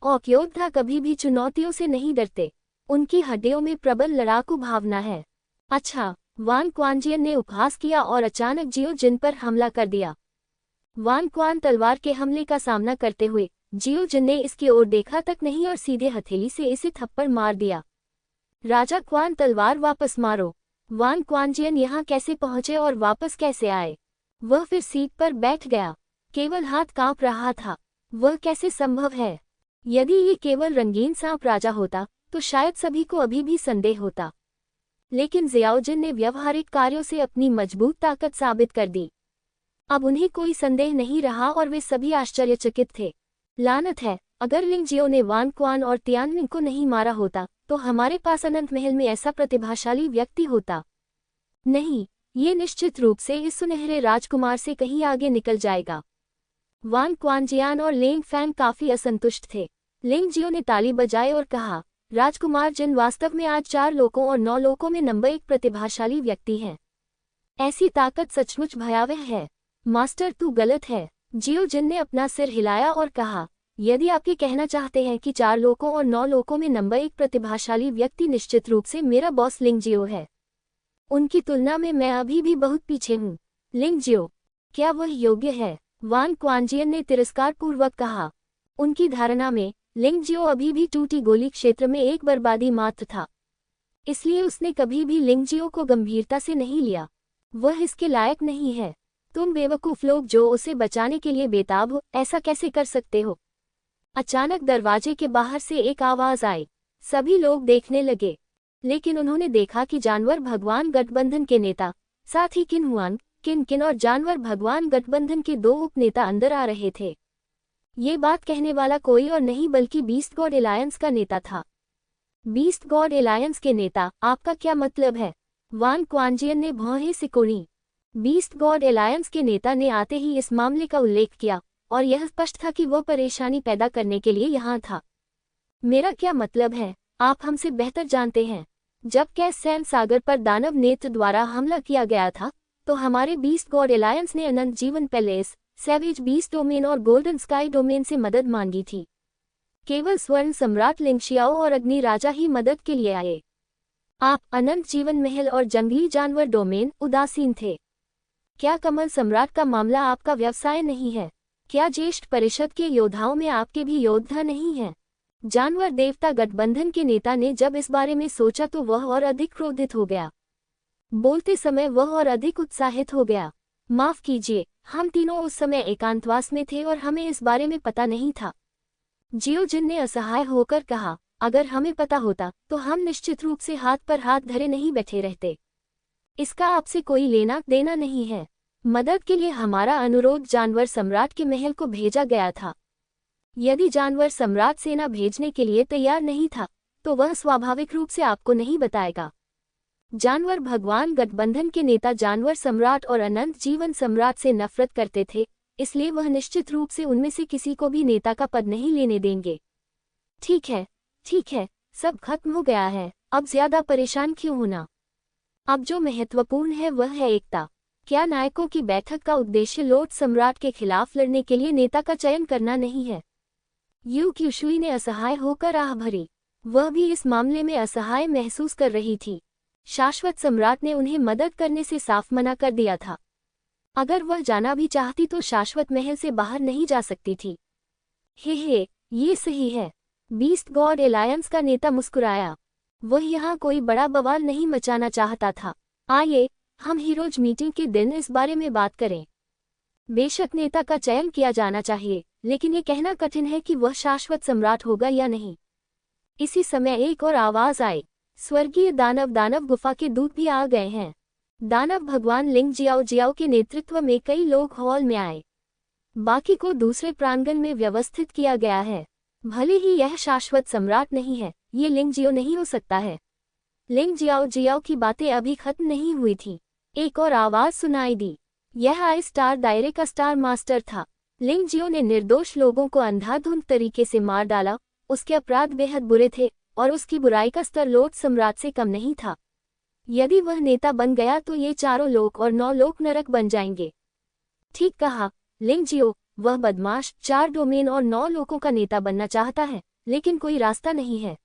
ऑक योद्धा कभी भी चुनौतियों से नहीं डरते। उनकी हड्डियों में प्रबल लड़ाकू भावना है। अच्छा, वान क्वांजियन ने उपहास किया और अचानक जियो जिन पर हमला कर दिया। वान क्वान तलवार के हमले का सामना करते हुए जियो जिन ने इसकी ओर देखा तक नहीं और सीधे हथेली से इसे थप्पड़ मार दिया। राजा क्वान तलवार वापस मारो। वान क्वांजियन यहाँ कैसे पहुंचे और वापस कैसे आए? वह फिर सीट पर बैठ गया। केवल हाथ कांप रहा था। वह कैसे संभव है? यदि ये केवल रंगीन सांप राजा होता तो शायद सभी को अभी भी संदेह होता। लेकिन ज़ियाओ जिन ने व्यवहारिक कार्यों से अपनी मजबूत ताकत साबित कर दी। अब उन्हें कोई संदेह नहीं रहा और वे सभी आश्चर्यचकित थे। लानत है, अगर लिंग जियो ने वान क्वान और तियानमिन को नहीं मारा होता तो हमारे पास अनंत महल में ऐसा प्रतिभाशाली व्यक्ति होता। नहीं, ये निश्चित रूप से इस सुनहरे राजकुमार से कहीं आगे निकल जाएगा। वान क्वांजियान और लेंग फैन काफी असंतुष्ट थे। लिंग जियो ने ताली बजाई और कहा, राजकुमार जिन वास्तव में आज 4 लोकों और 9 लोकों में नंबर 1 प्रतिभाशाली व्यक्ति हैं। ऐसी ताकत सचमुच भयावह है। मास्टर तू गलत है। जियो जिन ने अपना सिर हिलाया और कहा, यदि आप ये कहना चाहते हैं कि 4 लोकों और 9 लोकों में नंबर 1 प्रतिभाशाली व्यक्ति निश्चित रूप से मेरा बॉस लिंग जियो है। उनकी तुलना में मैं अभी भी बहुत पीछे हूँ। लिंग जियो, क्या वह योग्य है? वान क्वांजियन ने तिरस्कारपूर्वक कहा। उनकी धारणा में लिंग जियो अभी भी टूटी गोली क्षेत्र में एक बर्बादी मात्र था। इसलिए उसने कभी भी लिंग जियो को गंभीरता से नहीं लिया। वह इसके लायक नहीं है। तुम बेवकूफ लोग जो उसे बचाने के लिए बेताब हो, ऐसा कैसे कर सकते हो? अचानक दरवाजे के बाहर से एक आवाज आई। सभी लोग देखने लगे, लेकिन उन्होंने देखा कि जानवर भगवान गठबंधन के नेता, साथ ही किन हुआन, किन किन और जानवर भगवान गठबंधन के 2 उपनेता अंदर आ रहे थे। ये बात कहने वाला कोई और नहीं बल्कि बीस्ट गॉड एलायंस का नेता था। बीस्ट गॉड एलायंस के नेता, आपका क्या मतलब है? वान क्वांजियन ने भौहें सिकोड़ी। बीस्ट गॉड एलायंस के नेता ने आते ही इस मामले का उल्लेख किया और यह स्पष्ट था कि वह परेशानी पैदा करने के लिए यहाँ था। मेरा क्या मतलब है? आप हमसे बेहतर जानते हैं। जब कैस सैम सागर पर दानव नेत्र द्वारा हमला किया गया था तो हमारे बीस्ट गॉड एलायंस ने अनंत जीवन पैलेस, सैवेज बीस्ट डोमेन और गोल्डन स्काई डोमेन से मदद मांगी थी। केवल स्वर्ण सम्राट लिंग शियाओ और अग्नि राजा ही मदद के लिए आए। आप अनंत जीवन महल और जंगली जानवर डोमेन उदासीन थे। क्या कमल सम्राट का मामला आपका व्यवसाय नहीं है? क्या ज्येष्ठ परिषद के योद्धाओं में आपके भी योद्धा नहीं हैं? जानवर देवता गठबंधन के नेता ने जब इस बारे में सोचा तो वह और अधिक क्रोधित हो गया। बोलते समय वह और अधिक उत्साहित हो गया। माफ कीजिए, हम तीनों उस समय एकांतवास में थे और हमें इस बारे में पता नहीं था। जियोजिन ने असहाय होकर कहा, अगर हमें पता होता तो हम निश्चित रूप से हाथ पर हाथ धरे नहीं बैठे रहते। इसका आपसे कोई लेना देना नहीं है। मदद के लिए हमारा अनुरोध जानवर सम्राट के महल को भेजा गया था। यदि जानवर सम्राट सेना भेजने के लिए तैयार नहीं था तो वह स्वाभाविक रूप से आपको नहीं बताएगा। जानवर भगवान गठबंधन के नेता जानवर सम्राट और अनंत जीवन सम्राट से नफरत करते थे, इसलिए वह निश्चित रूप से उनमें से किसी को भी नेता का पद नहीं लेने देंगे। ठीक है, सब खत्म हो गया है, अब ज्यादा परेशान क्यों होना? अब जो महत्वपूर्ण है वह है एकता। क्या नायकों की बैठक का उद्देश्य लॉर्ड सम्राट के खिलाफ लड़ने के लिए नेता का चयन करना नहीं है? यू क्यूशुई ने असहाय होकर आह भरी। वह भी इस मामले में असहाय महसूस कर रही थी। शाश्वत सम्राट ने उन्हें मदद करने से साफ मना कर दिया था। अगर वह जाना भी चाहती तो शाश्वत महल से बाहर नहीं जा सकती थी। हे, ये सही है। बीस्ट गॉड एलायंस का नेता मुस्कुराया। वह यहाँ कोई बड़ा बवाल नहीं मचाना चाहता था। आइए, हम हीरोज मीटिंग के दिन इस बारे में बात करें। बेशक नेता का चयन किया जाना चाहिए, लेकिन ये कहना कठिन है कि वह शाश्वत सम्राट होगा या नहीं। इसी समय एक और आवाज आई। स्वर्गीय दानव गुफा के दूत भी आ गए हैं। दानव भगवान लिंग जियाओ के नेतृत्व में कई लोग हॉल में आए। बाकी को दूसरे प्रांगण में व्यवस्थित किया गया है। भले ही यह शाश्वत सम्राट नहीं है, ये लिंग जियो नहीं हो सकता है। लिंग जियाओ की बातें अभी खत्म नहीं हुई थी। एक और आवाज सुनाई दी। यह आई स्टार दायरे का स्टार मास्टर था। लिंग जियो ने निर्दोष लोगों को अंधाधुंध तरीके से मार डाला। उसके अपराध बेहद बुरे थे और उसकी बुराई का स्तर लॉर्ड सम्राट से कम नहीं था। यदि वह नेता बन गया तो ये चारों लोक और 9 लोक नरक बन जाएंगे। ठीक कहा, लिंग जियो। वह बदमाश 4 डोमेन और 9 लोकों का नेता बनना चाहता है, लेकिन कोई रास्ता नहीं है।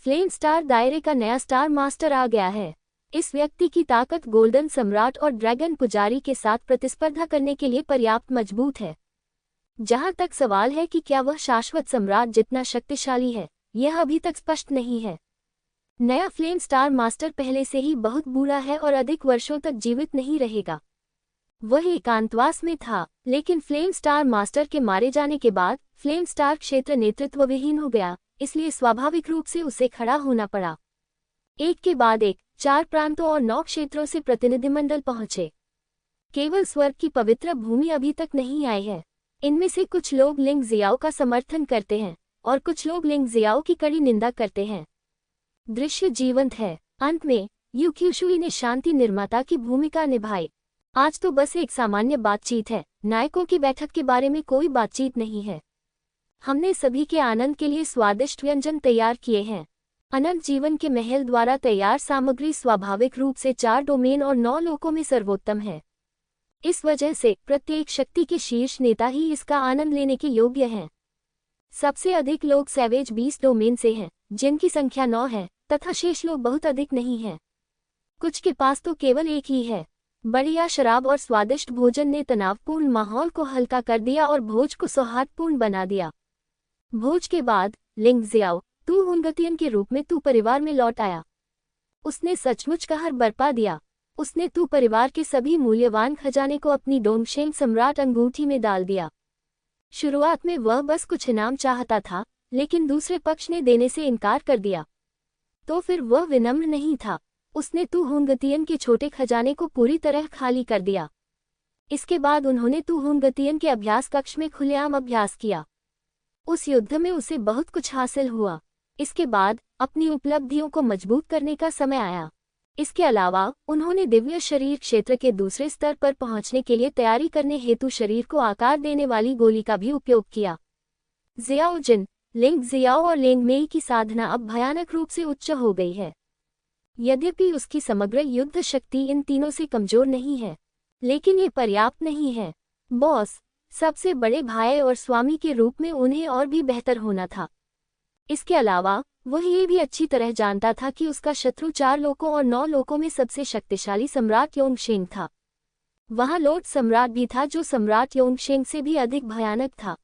फ्लेम स्टार दायरे का नया स्टार मास्टर आ गया है। इस व्यक्ति की ताकत गोल्डन सम्राट और ड्रैगन पुजारी के साथ प्रतिस्पर्धा करने के लिए पर्याप्त मजबूत है। जहां तक सवाल है कि क्या वह शाश्वत सम्राट जितना शक्तिशाली है, यह अभी तक स्पष्ट नहीं है। नया फ्लेम स्टार मास्टर पहले से ही बहुत बूढ़ा है और अधिक वर्षों तक जीवित नहीं रहेगा। वह एकांतवास में था, लेकिन फ्लेम स्टार मास्टर के मारे जाने के बाद फ्लेम स्टार क्षेत्र नेतृत्व विहीन हो गया, इसलिए स्वाभाविक रूप से उसे खड़ा होना पड़ा। एक के बाद एक 4 प्रांतों और 9 क्षेत्रों से प्रतिनिधिमंडल पहुंचे। केवल स्वर्ग की पवित्र भूमि अभी तक नहीं आई है। इनमें से कुछ लोग लिंग जियाओ का समर्थन करते हैं और कुछ लोग लिंग जियाओ की कड़ी निंदा करते हैं। दृश्य जीवंत है। अंत में यू क्यूशुई ने शांति निर्माता की भूमिका निभाई। आज तो बस एक सामान्य बातचीत है। नायकों की बैठक के बारे में कोई बातचीत नहीं है। हमने सभी के आनंद के लिए स्वादिष्ट व्यंजन तैयार किए हैं। अनंत जीवन के महल द्वारा तैयार सामग्री स्वाभाविक रूप से 4 डोमेन और 9 लोकों में सर्वोत्तम है। इस वजह से प्रत्येक शक्ति के शीर्ष नेता ही इसका आनंद लेने के योग्य हैं। सबसे अधिक लोग सैवेज 20 डोमेन से हैं, जिनकी संख्या 9 है, तथा शेष लोग बहुत अधिक नहीं हैं। कुछ के पास तो केवल एक ही है। बढ़िया शराब और स्वादिष्ट भोजन ने तनावपूर्ण माहौल को हल्का कर दिया और भोज को सौहार्दपूर्ण बना दिया। भोज के बाद लिंग जियाओ, तू हुनगतियन के रूप में तू परिवार में लौट आया। उसने सचमुच कहर बरपा दिया। उसने तू परिवार के सभी मूल्यवान खजाने को अपनी डोंगशेंग सम्राट अंगूठी में डाल दिया। शुरुआत में वह बस कुछ इनाम चाहता था, लेकिन दूसरे पक्ष ने देने से इनकार कर दिया। तो फिर वह विनम्र नहीं था। उसने तू हुनगतियन के छोटे खजाने को पूरी तरह खाली कर दिया। इसके बाद उन्होंने तू हुनगतियन के अभ्यास कक्ष में खुलेआम अभ्यास किया। उस युद्ध में उसे बहुत कुछ हासिल हुआ। इसके बाद अपनी उपलब्धियों को मजबूत करने का समय आया। इसके अलावा उन्होंने दिव्य शरीर क्षेत्र के दूसरे स्तर पर पहुंचने के लिए तैयारी करने हेतु शरीर को आकार देने वाली गोली का भी उपयोग किया। जियाओजिन, लिंग जियाओ और लिंग मेई की साधना अब भयानक रूप से उच्च हो गई है। यद्यपि उसकी समग्र युद्ध शक्ति इन तीनों से कमजोर नहीं है, लेकिन ये पर्याप्त नहीं है। बॉस, सबसे बड़े भाई और स्वामी के रूप में उन्हें और भी बेहतर होना था। इसके अलावा वह ये भी अच्छी तरह जानता था कि उसका शत्रु 4 लोकों और 9 लोकों में सबसे शक्तिशाली सम्राट योंगशेंग था। वहां लॉर्ड सम्राट भी था जो सम्राट योंगशेंग से भी अधिक भयानक था।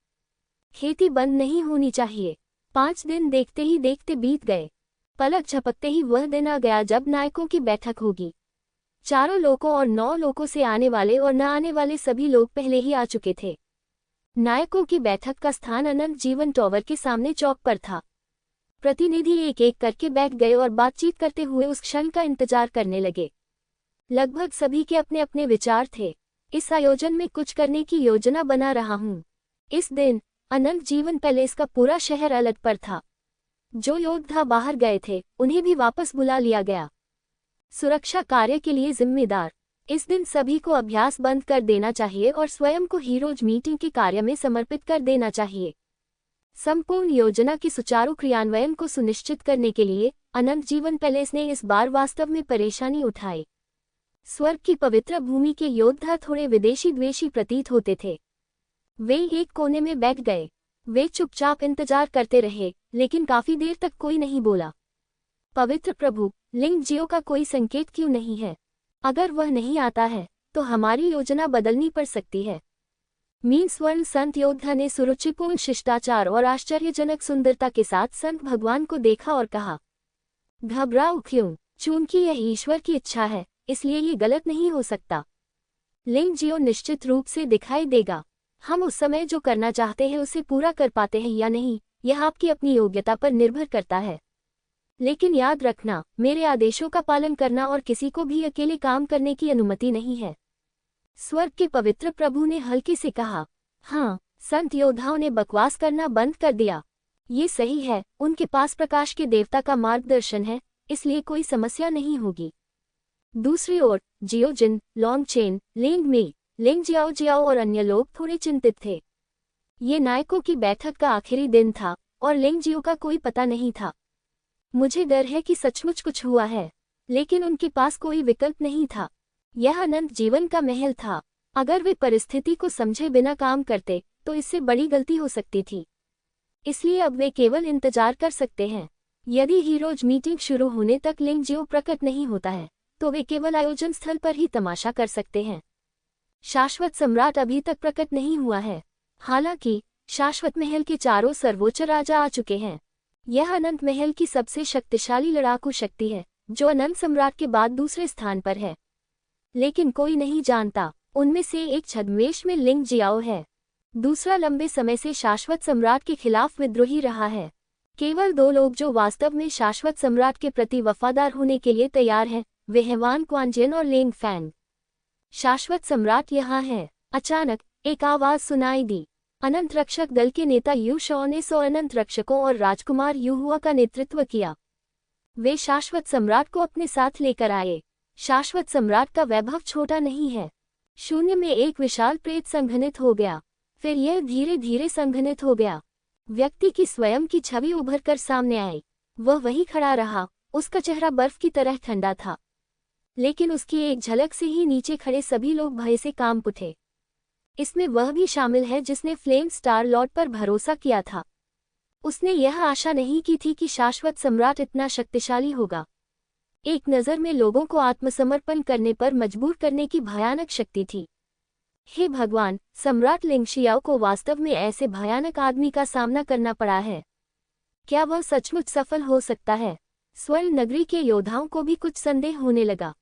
खेती बंद नहीं होनी चाहिए। 5 दिन देखते ही देखते बीत गए। पलक झपकते ही वह दिन आ गया जब नायकों की बैठक होगी। 4 लोकों और 9 लोकों से आने वाले और न आने वाले सभी लोग पहले ही आ चुके थे। नायकों की बैठक का स्थान अनंत जीवन टॉवर के सामने चौक पर था। प्रतिनिधि एक एक करके बैठ गए और बातचीत करते हुए उस क्षण का इंतजार करने लगे। लगभग सभी के अपने अपने विचार थे। इस आयोजन में कुछ करने की योजना बना रहा हूं। इस दिन अनंत जीवन पैलेस का पूरा शहर अलर्ट पर था। जो योद्धा बाहर गए थे उन्हें भी वापस बुला लिया गया। सुरक्षा कार्य के लिए जिम्मेदार। इस दिन सभी को अभ्यास बंद कर देना चाहिए और स्वयं को हीरोज मीटिंग के कार्य में समर्पित कर देना चाहिए। संपूर्ण योजना की सुचारू क्रियान्वयन को सुनिश्चित करने के लिए अनंत जीवन पैलेस ने इस बार वास्तव में परेशानी उठाई। स्वर्ग की पवित्र भूमि के योद्धा थोड़े विदेशी द्वेषी प्रतीत होते थे। वे एक कोने में बैठ गए। वे चुपचाप इंतजार करते रहे, लेकिन काफी देर तक कोई नहीं बोला। पवित्र प्रभु, लिंग जियो का कोई संकेत क्यों नहीं है? अगर वह नहीं आता है तो हमारी योजना बदलनी पड़ सकती है। मीन स्वर्ण संत योद्धा ने सुरुचिपूर्ण शिष्टाचार और आश्चर्यजनक सुंदरता के साथ संत भगवान को देखा और कहा, घबराओ क्यों? चूंकि यह ईश्वर की इच्छा है, इसलिए ये गलत नहीं हो सकता। लिंग जियो निश्चित रूप से दिखाई देगा। हम उस समय जो करना चाहते हैं उसे पूरा कर पाते हैं या नहीं, यह आपकी अपनी योग्यता पर निर्भर करता है। लेकिन याद रखना, मेरे आदेशों का पालन करना और किसी को भी अकेले काम करने की अनुमति नहीं है। स्वर्ग के पवित्र प्रभु ने हल्के से कहा। हाँ, संत योद्धाओं ने बकवास करना बंद कर दिया। ये सही है, उनके पास प्रकाश के देवता का मार्गदर्शन है, इसलिए कोई समस्या नहीं होगी। दूसरी ओर जियो जिन, लॉन्ग चेन, लिंग मी, लिंग जियाओ जियाओ और अन्य लोग थोड़े चिंतित थे। ये नायकों की बैठक का आखिरी दिन था और लिंग जियो का कोई पता नहीं था। मुझे डर है कि सचमुच कुछ हुआ है, लेकिन उनके पास कोई विकल्प नहीं था। यह अनंत जीवन का महल था। अगर वे परिस्थिति को समझे बिना काम करते तो इससे बड़ी गलती हो सकती थी। इसलिए अब वे केवल इंतजार कर सकते हैं। यदि हीरोज मीटिंग शुरू होने तक लिंग जियो प्रकट नहीं होता है तो वे केवल आयोजन स्थल पर ही तमाशा कर सकते हैं। शाश्वत सम्राट अभी तक प्रकट नहीं हुआ है। हालांकि शाश्वत महल के चारों सर्वोच्च राजा आ चुके हैं। यह अनंत महल की सबसे शक्तिशाली लड़ाकू शक्ति है, जो अनंत सम्राट के बाद दूसरे स्थान पर है। लेकिन कोई नहीं जानता, उनमें से एक छद्मवेश में लिंग जियाओ है, दूसरा लंबे समय से शाश्वत सम्राट के खिलाफ विद्रोही रहा है। केवल 2 लोग जो वास्तव में शाश्वत सम्राट के प्रति वफादार होने के लिए तैयार हैं, वे हैं वान क्वानजियन और लेंग फैंग। शाश्वत सम्राट यहाँ है। अचानक एक आवाज सुनाई दी। अनंत रक्षक दल के नेता यू शॉ ने 100 अनंत रक्षकों और राजकुमार यूहुआ का नेतृत्व किया। वे शाश्वत सम्राट को अपने साथ लेकर आए। शाश्वत सम्राट का वैभव छोटा नहीं है। शून्य में एक विशाल प्रेत संघनित हो गया, फिर यह धीरे धीरे संघनित हो गया। व्यक्ति की स्वयं की छवि उभर कर सामने आई। वह वहीं खड़ा रहा। उसका चेहरा बर्फ की तरह ठंडा था, लेकिन उसकी एक झलक से ही नीचे खड़े सभी लोग भय से कांप उठे। इसमें वह भी शामिल है जिसने फ्लेम स्टार लॉर्ड पर भरोसा किया था। उसने यह आशा नहीं की थी कि शाश्वत सम्राट इतना शक्तिशाली होगा। एक नज़र में लोगों को आत्मसमर्पण करने पर मजबूर करने की भयानक शक्ति थी। हे भगवान, सम्राट लिंगशियाओ को वास्तव में ऐसे भयानक आदमी का सामना करना पड़ा है। क्या वह सचमुच सफल हो सकता है? स्वर्ण नगरी के योद्धाओं को भी कुछ संदेह होने लगा।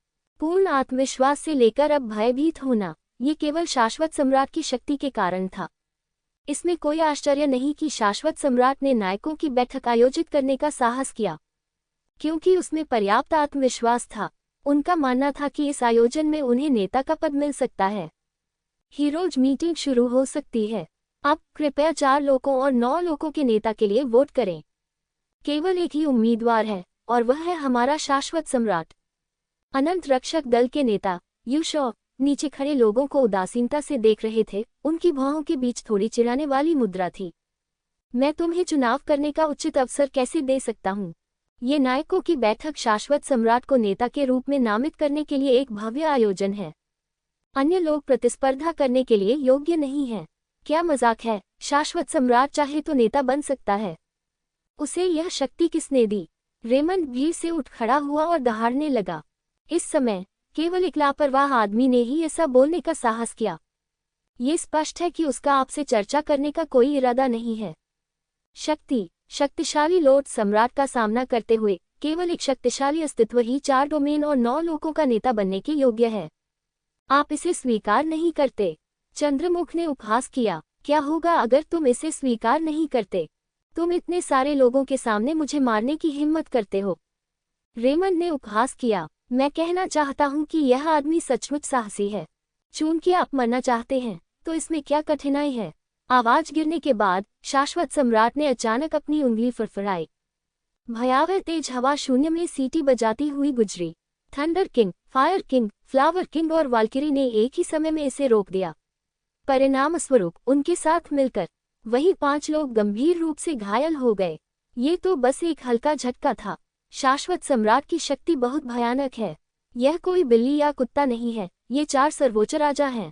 पूर्ण आत्मविश्वास से लेकर अब भयभीत होना, ये केवल शाश्वत सम्राट की शक्ति के कारण था। इसमें कोई आश्चर्य नहीं कि शाश्वत सम्राट ने नायकों की बैठक आयोजित करने का साहस किया, क्योंकि उसमें पर्याप्त आत्मविश्वास था। उनका मानना था कि इस आयोजन में उन्हें नेता का पद मिल सकता है। हीरोज मीटिंग शुरू हो सकती है। अब कृपया 4 लोगों और 9 लोगों के नेता के लिए वोट करें। केवल एक ही उम्मीदवार है और वह है हमारा शाश्वत सम्राट। अनंत रक्षक दल के नेता यू शॉ नीचे खड़े लोगों को उदासीनता से देख रहे थे। उनकी भौहों के बीच थोड़ी चिढ़ाने वाली मुद्रा थी। मैं तुम्हें चुनाव करने का उचित अवसर कैसे दे सकता हूँ? ये नायकों की बैठक शाश्वत सम्राट को नेता के रूप में नामित करने के लिए एक भव्य आयोजन है। अन्य लोग प्रतिस्पर्धा करने के लिए योग्य नहीं हैं। क्या मजाक है, शाश्वत सम्राट चाहे तो नेता बन सकता है। उसे यह शक्ति किसने दी? रेमंड भीड़ से उठ खड़ा हुआ और दहाड़ने लगा। इस समय केवल एक लापरवाह आदमी ने ही ऐसा बोलने का साहस किया। ये स्पष्ट है कि उसका आपसे चर्चा करने का कोई इरादा नहीं है। शक्तिशाली लॉर्ड सम्राट का सामना करते हुए केवल एक शक्तिशाली अस्तित्व ही 4 डोमेन और 9 लोगों का नेता बनने के योग्य है। आप इसे स्वीकार नहीं करते। चंद्रमुख ने उपहास किया। क्या होगा अगर तुम इसे स्वीकार नहीं करते? तुम इतने सारे लोगों के सामने मुझे मारने की हिम्मत करते हो। रेमंड ने उपहास किया। मैं कहना चाहता हूं कि यह आदमी सचमुच साहसी है। चूंकि आप मरना चाहते हैं तो इसमें क्या कठिनाई है? आवाज गिरने के बाद शाश्वत सम्राट ने अचानक अपनी उंगली फड़फड़ाई। भयावह तेज हवा शून्य में सीटी बजाती हुई गुजरी। Thunder king, fire king, flower king और वाल्किरी ने एक ही समय में इसे रोक दिया। परिणामस्वरूप उनके साथ मिलकर वही 5 लोग गंभीर रूप से घायल हो गए। ये तो बस एक हल्का झटका था। शाश्वत सम्राट की शक्ति बहुत भयानक है। यह कोई बिल्ली या कुत्ता नहीं है, ये 4 सर्वोच्च राजा हैं।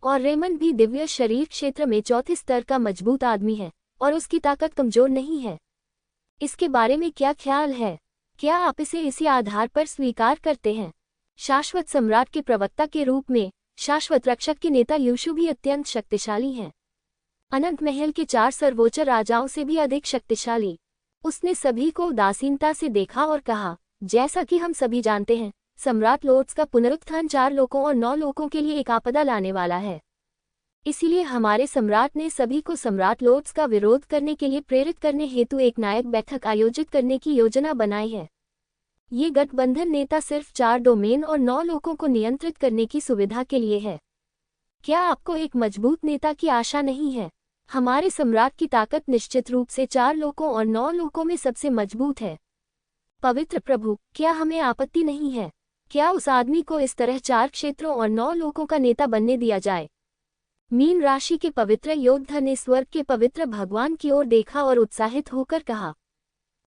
और रेमंड भी दिव्य शरीर क्षेत्र में 4थे स्तर का मजबूत आदमी है और उसकी ताकत कमजोर नहीं है। इसके बारे में क्या ख्याल है? क्या आप इसे इसी आधार पर स्वीकार करते हैं? शाश्वत सम्राट के प्रवक्ता के रूप में शाश्वत रक्षक के नेता यीशु भी अत्यंत शक्तिशाली हैं। अनंत महल के 4 सर्वोच्च राजाओं से भी अधिक शक्तिशाली। उसने सभी को उदासीनता से देखा और कहा, जैसा कि हम सभी जानते हैं, सम्राट लॉर्ड्स का पुनरुत्थान 4 लोगों और 9 लोगों के लिए एक आपदा लाने वाला है। इसीलिए हमारे सम्राट ने सभी को सम्राट लॉर्ड्स का विरोध करने के लिए प्रेरित करने हेतु एक नायक बैठक आयोजित करने की योजना बनाई है। ये गठबंधन नेता सिर्फ 4 डोमेन और 9 लोगों को नियंत्रित करने की सुविधा के लिए है। क्या आपको एक मजबूत नेता की आशा नहीं है? हमारे सम्राट की ताकत निश्चित रूप से 4 लोगों और 9 लोगों में सबसे मजबूत है। पवित्र प्रभु, क्या हमें आपत्ति नहीं है? क्या उस आदमी को इस तरह 4 क्षेत्रों और 9 लोगों का नेता बनने दिया जाए? मीन राशि के पवित्र योद्धा ने स्वर्ग के पवित्र भगवान की ओर देखा और उत्साहित होकर कहा,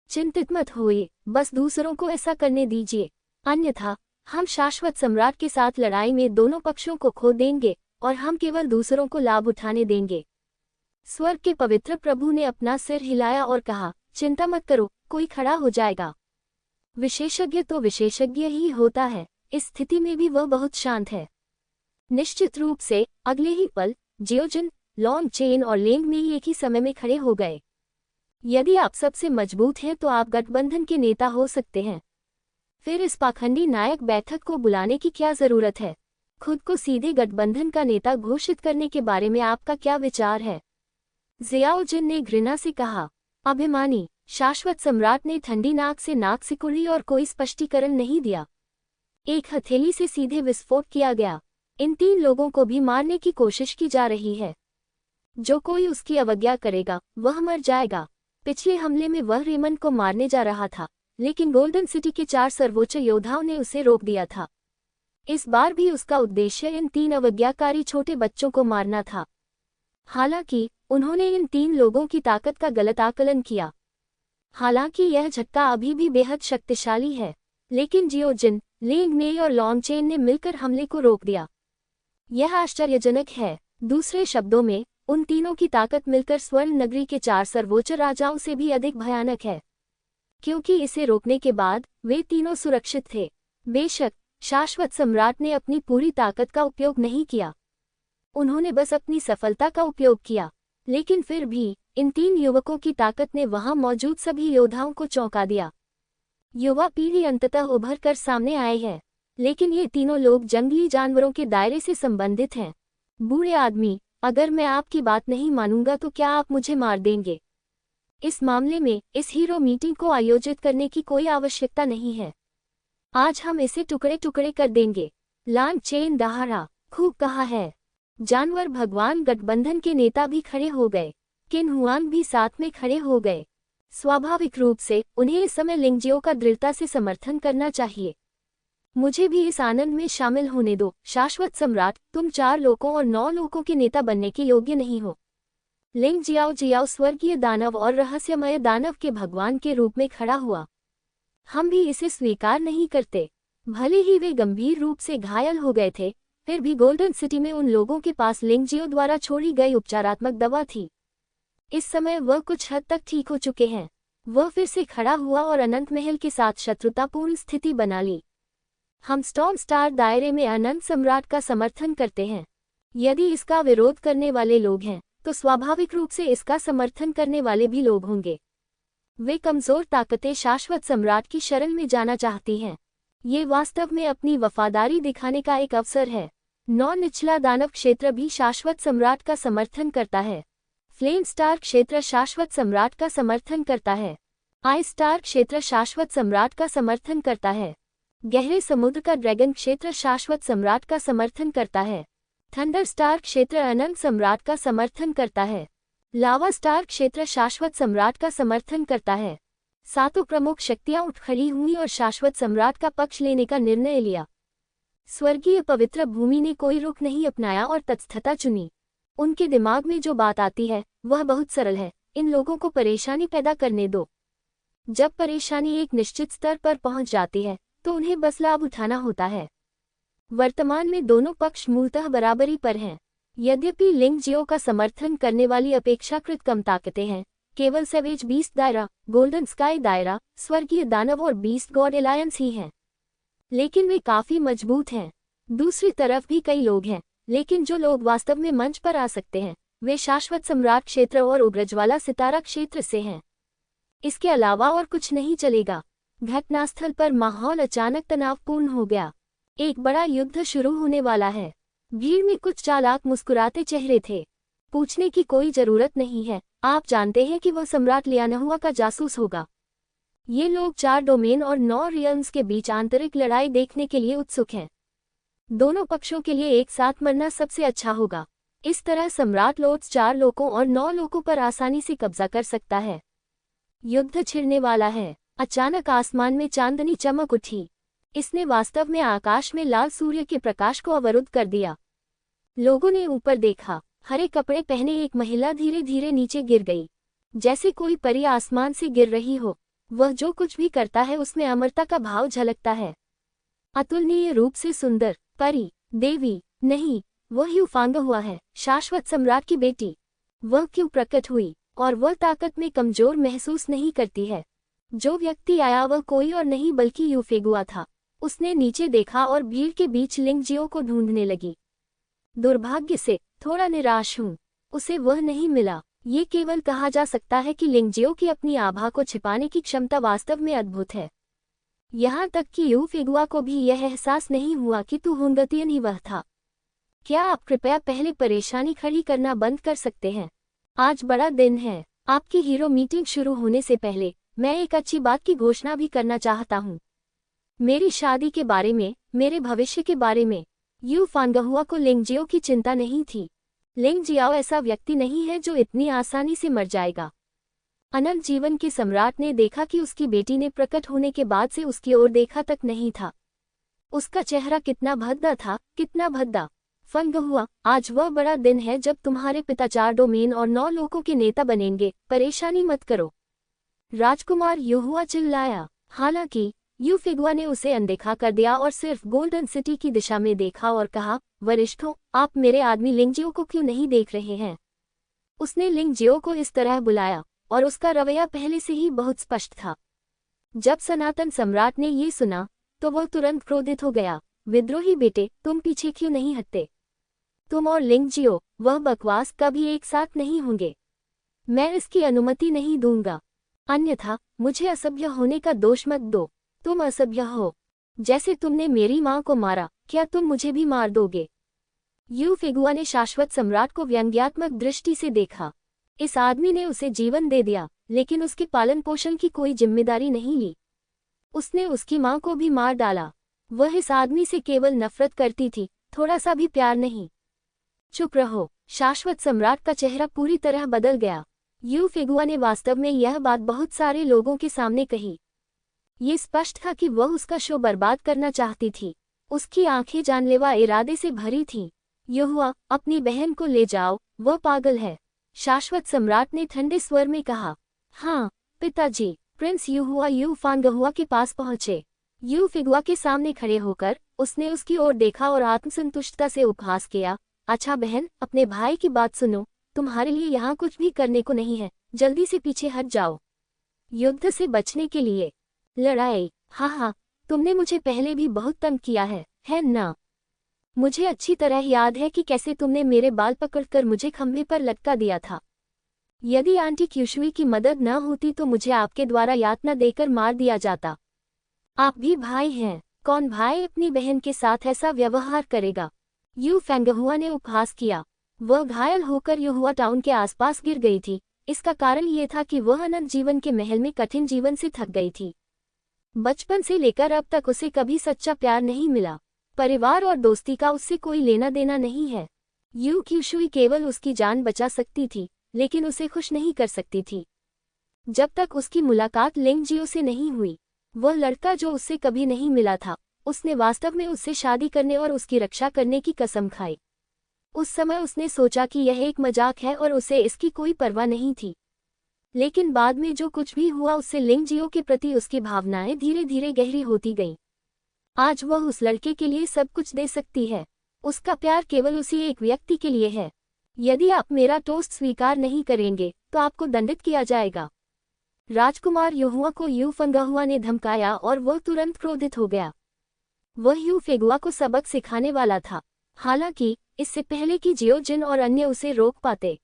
चिंतित मत होइए, बस दूसरों को ऐसा करने दीजिए, अन्यथा हम शाश्वत सम्राट के साथ लड़ाई में दोनों पक्षों को खो देंगे और हम केवल दूसरों को लाभ उठाने देंगे। स्वर्ग के पवित्र प्रभु ने अपना सिर हिलाया और कहा, चिंता मत करो, कोई खड़ा हो जाएगा। विशेषज्ञ तो विशेषज्ञ ही होता है। इस स्थिति में भी वह बहुत शांत है। निश्चित रूप से अगले ही पल जियोजन, लॉन्ग चेन और लेंग में ही एक ही समय में खड़े हो गए। यदि आप सबसे मजबूत हैं तो आप गठबंधन के नेता हो सकते हैं। फिर इस पाखंडी नायक बैठक को बुलाने की क्या जरूरत है? खुद को सीधे गठबंधन का नेता घोषित करने के बारे में आपका क्या विचार है? जियाओजिन ने घृणा से कहा। अभिमानी शाश्वत सम्राट ने ठंडी नाक से नाक सिकुड़ी और कोई स्पष्टीकरण नहीं दिया। एक हथेली से सीधे विस्फोट किया गया। इन 3 लोगों को भी मारने की कोशिश की जा रही है। जो कोई उसकी अवज्ञा करेगा वह मर जाएगा। पिछले हमले में वह रेमंड को मारने जा रहा था, लेकिन गोल्डन सिटी के 4 सर्वोच्च योद्धाओं ने उसे रोक दिया था। इस बार भी उसका उद्देश्य इन 3 अवज्ञाकारी छोटे बच्चों को मारना था। हालांकि उन्होंने इन 3 लोगों की ताकत का गलत आकलन किया। हालांकि यह झटका अभी भी बेहद शक्तिशाली है, लेकिन जियोजिन, लेंग मे और लॉन्ग चेन ने मिलकर हमले को रोक दिया। यह आश्चर्यजनक है। दूसरे शब्दों में, उन तीनों की ताकत मिलकर स्वर्ण नगरी के 4 सर्वोच्च राजाओं से भी अधिक भयानक है, क्योंकि इसे रोकने के बाद वे तीनों सुरक्षित थे। बेशक शाश्वत सम्राट ने अपनी पूरी ताकत का उपयोग नहीं किया, उन्होंने बस अपनी सफलता का उपयोग किया, लेकिन फिर भी इन 3 युवकों की ताकत ने वहां मौजूद सभी योद्धाओं को चौंका दिया। युवा पीढ़ी अंततः उभर कर सामने आए हैं, लेकिन ये तीनों लोग जंगली जानवरों के दायरे से संबंधित हैं। बूढ़े आदमी, अगर मैं आपकी बात नहीं मानूंगा तो क्या आप मुझे मार देंगे? इस मामले में इस हीरो मीटिंग को आयोजित करने की कोई आवश्यकता नहीं है। आज हम इसे टुकड़े टुकड़े कर देंगे। लांग चेन दहाड़ा, खूब कहा है। जानवर भगवान गठबंधन के नेता भी खड़े हो गए। किन हुआंग भी साथ में खड़े हो गए। स्वाभाविक रूप से उन्हें इस समय लिंगजियो का दृढ़ता से समर्थन करना चाहिए। मुझे भी इस आनंद में शामिल होने दो। शाश्वत सम्राट, तुम 4 लोगों और 9 लोगों के नेता बनने के योग्य नहीं हो। लिंग जियाओ जियाओ स्वर्गीय दानव और रहस्यमय दानव के भगवान के रूप में खड़ा हुआ। हम भी इसे स्वीकार नहीं करते। भले ही वे गंभीर रूप से घायल हो गए थे, फिर भी गोल्डन सिटी में उन लोगों के पास लिंगजियो द्वारा छोड़ी गई उपचारात्मक दवा थी। इस समय वह कुछ हद तक ठीक हो चुके हैं। वह फिर से खड़ा हुआ और अनंत महल के साथ शत्रुतापूर्ण स्थिति बना ली। हम स्टॉर्म स्टार दायरे में अनंत सम्राट का समर्थन करते हैं। यदि इसका विरोध करने वाले लोग हैं, तो स्वाभाविक रूप से इसका समर्थन करने वाले भी लोग होंगे। वे कमजोर ताकतें शाश्वत सम्राट की शरण में जाना चाहती हैं। ये वास्तव में अपनी वफादारी दिखाने का एक अवसर है। 9 निचला दानव क्षेत्र भी शाश्वत सम्राट का समर्थन करता है। फ्लेम स्टार क्षेत्र शाश्वत सम्राट का समर्थन करता है। आइस स्टार क्षेत्र शाश्वत सम्राट का समर्थन करता है। गहरे समुद्र का ड्रैगन क्षेत्र शाश्वत सम्राट का समर्थन करता है। थंडर स्टार क्षेत्र अनंत सम्राट का समर्थन करता है। लावा स्टार क्षेत्र शाश्वत सम्राट का समर्थन करता है। सातों प्रमुख शक्तियां उठ खड़ी हुई और शाश्वत सम्राट का पक्ष लेने का निर्णय लिया। स्वर्गीय पवित्र भूमि ने कोई रुख नहीं अपनाया और तटस्थता चुनी। उनके दिमाग में जो बात आती है वह बहुत सरल है, इन लोगों को परेशानी पैदा करने दो। जब परेशानी एक निश्चित स्तर पर पहुंच जाती है तो उन्हें बस लाभ उठाना होता है। वर्तमान में दोनों पक्ष मूलतः बराबरी पर हैं। यद्यपि लिंगजियो का समर्थन करने वाली अपेक्षाकृत कम ताकतें हैं, केवल सेवेज बीस्ट दायरा, गोल्डन स्काई दायरा, स्वर्गीय दानव और बीस्ट गॉड एलायंस ही हैं, लेकिन वे काफी मजबूत हैं। दूसरी तरफ भी कई लोग हैं, लेकिन जो लोग वास्तव में मंच पर आ सकते हैं वे शाश्वत सम्राट क्षेत्र और उग्रज्वाला सितारा क्षेत्र से हैं। इसके अलावा और कुछ नहीं चलेगा। घटनास्थल पर माहौल अचानक तनावपूर्ण हो गया। एक बड़ा युद्ध शुरू होने वाला है। भीड़ में कुछ चालाक मुस्कुराते चेहरे थे। पूछने की कोई जरूरत नहीं है, आप जानते हैं कि वह सम्राट लियानहुआ का जासूस होगा। ये लोग 4 डोमेन और 9 रियल्म्स के बीच आंतरिक लड़ाई देखने के लिए उत्सुक हैं। दोनों पक्षों के लिए एक साथ मरना सबसे अच्छा होगा। इस तरह सम्राट लोट्स 4 लोकों और 9 लोकों पर आसानी से कब्जा कर सकता है। युद्ध छिड़ने वाला है। अचानक आसमान में चांदनी चमक उठी। इसने वास्तव में आकाश में लाल सूर्य के प्रकाश को अवरुद्ध कर दिया। लोगों ने ऊपर देखा। हरे कपड़े पहने एक महिला धीरे धीरे नीचे गिर गई, जैसे कोई परी आसमान से गिर रही हो। वह जो कुछ भी करता है उसमें अमरता का भाव झलकता है। अतुलनीय रूप से सुंदर परी, देवी नहीं, वह यूफांगहुआ है, शाश्वत सम्राट की बेटी। वह क्यों प्रकट हुई और वह ताकत में कमजोर महसूस नहीं करती है। जो व्यक्ति आया वह कोई और नहीं बल्कि यूफेगुआ था। उसने नीचे देखा और भीड़ के बीच लिंगजियो को ढूंढने लगी। दुर्भाग्य से थोड़ा निराश हूँ, उसे वह नहीं मिला। ये केवल कहा जा सकता है कि लिंगजियो की अपनी आभा को छिपाने की क्षमता वास्तव में अद्भुत है। यहाँ तक कि यूफेगुआ को भी यह एहसास नहीं हुआ कि तू हुंगतियन ही वह था। क्या आप कृपया पहले परेशानी खड़ी करना बंद कर सकते हैं? आज बड़ा दिन है। आपकी हीरो मीटिंग शुरू होने से पहले मैं एक अच्छी बात की घोषणा भी करना चाहता हूँ। मेरी शादी के बारे में, मेरे भविष्य के बारे में। यूफांगहुआ को लिंगजियो की चिंता नहीं थी। लिंगजियाओ ऐसा व्यक्ति नहीं है जो इतनी आसानी से मर जाएगा। अनंत जीवन के सम्राट ने देखा कि उसकी बेटी ने प्रकट होने के बाद से उसकी ओर देखा तक नहीं था। उसका चेहरा कितना भद्दा था, कितना भद्दा। फंगहुआ, आज वह बड़ा दिन है जब तुम्हारे पिता 4 डोमेन और 9 लोकों के नेता बनेंगे। परेशानी मत करो। राजकुमार युहुआ चिल्लाया। हालांकि यूफेगुआ ने उसे अनदेखा कर दिया और सिर्फ गोल्डन सिटी की दिशा में देखा और कहा, वरिष्ठों, आप मेरे आदमी लिंगजियो को क्यों नहीं देख रहे हैं? उसने लिंगजियो को इस तरह बुलाया और उसका रवैया पहले से ही बहुत स्पष्ट था। जब सनातन सम्राट ने ये सुना तो वह तुरंत क्रोधित हो गया। विद्रोही बेटे, तुम पीछे क्यों नहीं हटते? तुम और लिंगजियो, वह बकवास कभी एक साथ नहीं होंगे। मैं इसकी अनुमति नहीं दूंगा। अन्यथा मुझे असभ्य होने का दोष मत दो। तुम असभ्य हो। जैसे तुमने मेरी मां को मारा, क्या तुम मुझे भी मार दोगे? यूफेगुआ ने शाश्वत सम्राट को व्यंग्यात्मक दृष्टि से देखा। इस आदमी ने उसे जीवन दे दिया, लेकिन उसके पालन पोषण की कोई जिम्मेदारी नहीं ली। उसने उसकी मां को भी मार डाला। वह इस आदमी से केवल नफरत करती थी, थोड़ा सा भी प्यार नहीं। चुप रहो। शाश्वत सम्राट का चेहरा पूरी तरह बदल गया। यूफेगुआ ने वास्तव में यह बात बहुत सारे लोगों के सामने कही। ये स्पष्ट था कि वह उसका शो बर्बाद करना चाहती थी। उसकी आंखें जानलेवा इरादे से भरी थीं। युहुआ, अपनी बहन को ले जाओ, वह पागल है। शाश्वत सम्राट ने ठंडे स्वर में कहा। हाँ पिताजी, प्रिंस यू फांगहुआ के पास पहुंचे। यू फिगुआ के सामने खड़े होकर उसने उसकी ओर देखा और आत्मसंतुष्टता से उपहास किया। अच्छा बहन, अपने भाई की बात सुनो, तुम्हारे लिए यहाँ कुछ भी करने को नहीं है, जल्दी से पीछे हट जाओ। युद्ध से बचने के लिए लड़ाई? हाँ हाँ, तुमने मुझे पहले भी बहुत तंग किया है ना? मुझे अच्छी तरह याद है कि कैसे तुमने मेरे बाल पकड़कर मुझे खंभे पर लटका दिया था। यदि आंटी क्यूशुई की मदद न होती तो मुझे आपके द्वारा यातना देकर मार दिया जाता। आप भी भाई हैं, कौन भाई अपनी बहन के साथ ऐसा व्यवहार करेगा? यू फेंगहुआ ने उपहास किया। वह घायल होकर युहुआ टाउन के आसपास गिर गई थी। इसका कारण ये था कि वह अनंत जीवन के महल में कठिन जीवन से थक गई थी। बचपन से लेकर अब तक उसे कभी सच्चा प्यार नहीं मिला। परिवार और दोस्ती का उससे कोई लेना देना नहीं है। यू क्यूशुई केवल उसकी जान बचा सकती थी, लेकिन उसे खुश नहीं कर सकती थी। जब तक उसकी मुलाकात लिंगजियो से नहीं हुई, वह लड़का जो उससे कभी नहीं मिला था, उसने वास्तव में उससे शादी करने और उसकी रक्षा करने की कसम खाई। उस समय उसने सोचा कि यह एक मजाक है और उसे इसकी कोई परवाह नहीं थी। लेकिन बाद में जो कुछ भी हुआ उससे लिंगजियो के प्रति उसकी भावनाएं धीरे धीरे गहरी होती गईं। आज वह उस लड़के के लिए सब कुछ दे सकती है। उसका प्यार केवल उसी एक व्यक्ति के लिए है। यदि आप मेरा टोस्ट स्वीकार नहीं करेंगे तो आपको दंडित किया जाएगा। राजकुमार युहुआ को यू फेंगहुआ ने धमकाया और वह तुरंत क्रोधित हो गया। वह यू फेगुआ को सबक सिखाने वाला था, हालांकि इससे पहले कि जियो जिन और अन्य उसे रोक पाते।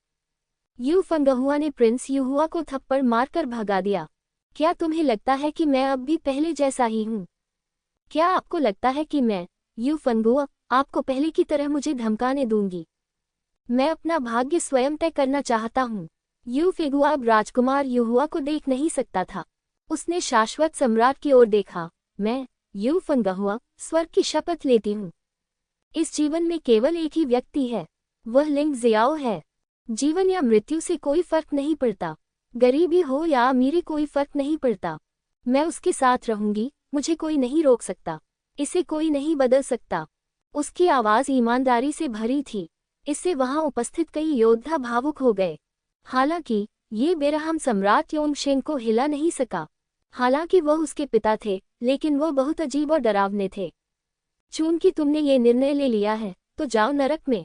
यू फेंगहुआ ने प्रिंस युहुआ को थप्पड़ मारकर भगा दिया। क्या तुम्हें लगता है कि मैं अब भी पहले जैसा ही हूँ? क्या आपको लगता है कि मैं, यू फेंगहुआ, आपको पहले की तरह मुझे धमकाने दूंगी? मैं अपना भाग्य स्वयं तय करना चाहता हूँ। यू फेगुआ अब राजकुमार युहुआ को देख नहीं सकता था। उसने शाश्वत सम्राट की ओर देखा। मैं, यू फेंगहुआ, स्वर्ग की शपथ लेती हूँ। इस जीवन में केवल एक ही व्यक्ति है, वह लिंगजियाओ है। जीवन या मृत्यु से कोई फर्क नहीं पड़ता, गरीबी हो या अमीरी कोई फर्क नहीं पड़ता। मैं उसके साथ रहूंगी, मुझे कोई नहीं रोक सकता, इसे कोई नहीं बदल सकता। उसकी आवाज़ ईमानदारी से भरी थी। इससे वहां उपस्थित कई योद्धा भावुक हो गए। हालांकि ये बेरहम सम्राट योंगशेंग को हिला नहीं सका। हालांकि वह उसके पिता थे, लेकिन वह बहुत अजीब और डरावने थे। चूंकि तुमने ये निर्णय ले लिया है, तो जाओ नरक में।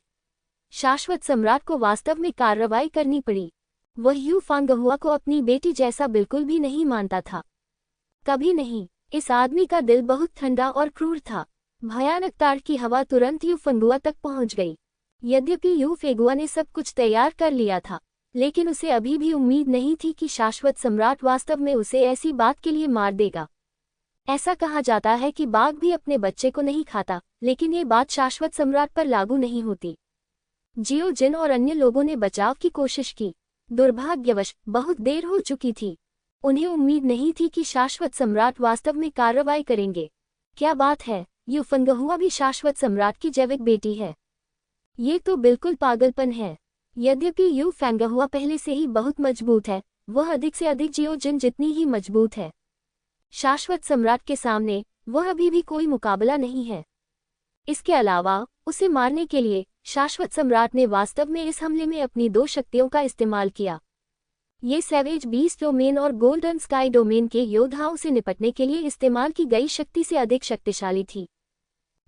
शाश्वत सम्राट को वास्तव में कार्रवाई करनी पड़ी। वह यू फेंगहुआ को अपनी बेटी जैसा बिल्कुल भी नहीं मानता था, कभी नहीं। इस आदमी का दिल बहुत ठंडा और क्रूर था। भयानक ताड़ की हवा तुरंत यू फेंगहुआ तक पहुंच गई। यद्यपि यू फेगुआ ने सब कुछ तैयार कर लिया था, लेकिन उसे अभी भी उम्मीद नहीं थी कि शाश्वत सम्राट वास्तव में उसे ऐसी बात के लिए मार देगा। ऐसा कहा जाता है कि बाघ भी अपने बच्चे को नहीं खाता, लेकिन ये बात शाश्वत सम्राट पर लागू नहीं होती। जियो जिन और अन्य लोगों ने बचाव की कोशिश की। दुर्भाग्यवश बहुत देर हो चुकी थी। उन्हें उम्मीद नहीं थी कि शाश्वत सम्राट वास्तव में कार्रवाई करेंगे। क्या बात है, यू फेंगहुआ भी शाश्वत सम्राट की जैविक बेटी है। ये तो बिल्कुल पागलपन है। यद्यपि यू फेंगहुआ पहले से ही बहुत मजबूत है, वह अधिक से अधिक जियो जिन जितनी ही मजबूत है। शाश्वत सम्राट के सामने वह अभी भी कोई मुकाबला नहीं है। इसके अलावा उसे मारने के लिए शाश्वत सम्राट ने वास्तव में इस हमले में अपनी दो शक्तियों का इस्तेमाल किया। ये सैवेज बीस्ट डोमेन और गोल्डन स्काई डोमेन के योद्धाओं से निपटने के लिए इस्तेमाल की गई शक्ति से अधिक शक्तिशाली थी।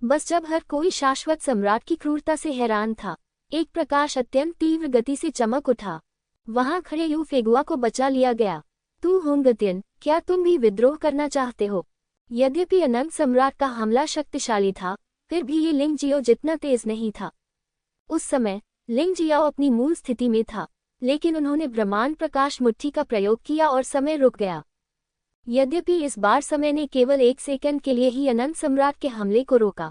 बस जब हर कोई शाश्वत सम्राट की क्रूरता से हैरान था, एक प्रकाश अत्यंत तीव्र गति से चमक उठा। वहां खड़े यू फेगुआ को बचा लिया गया। तू होंगतियन, क्या तुम भी विद्रोह करना चाहते हो? यद्यपि अनंत सम्राट का हमला शक्तिशाली था, फिर भी ये लिंगजियो जितना तेज नहीं था। उस समय लिंगजियाओ अपनी मूल स्थिति में था, लेकिन उन्होंने ब्रह्मांड प्रकाश मुट्ठी का प्रयोग किया और समय रुक गया। यद्यपि इस बार समय ने केवल 1 सेकंड के लिए ही अनंत सम्राट के हमले को रोका,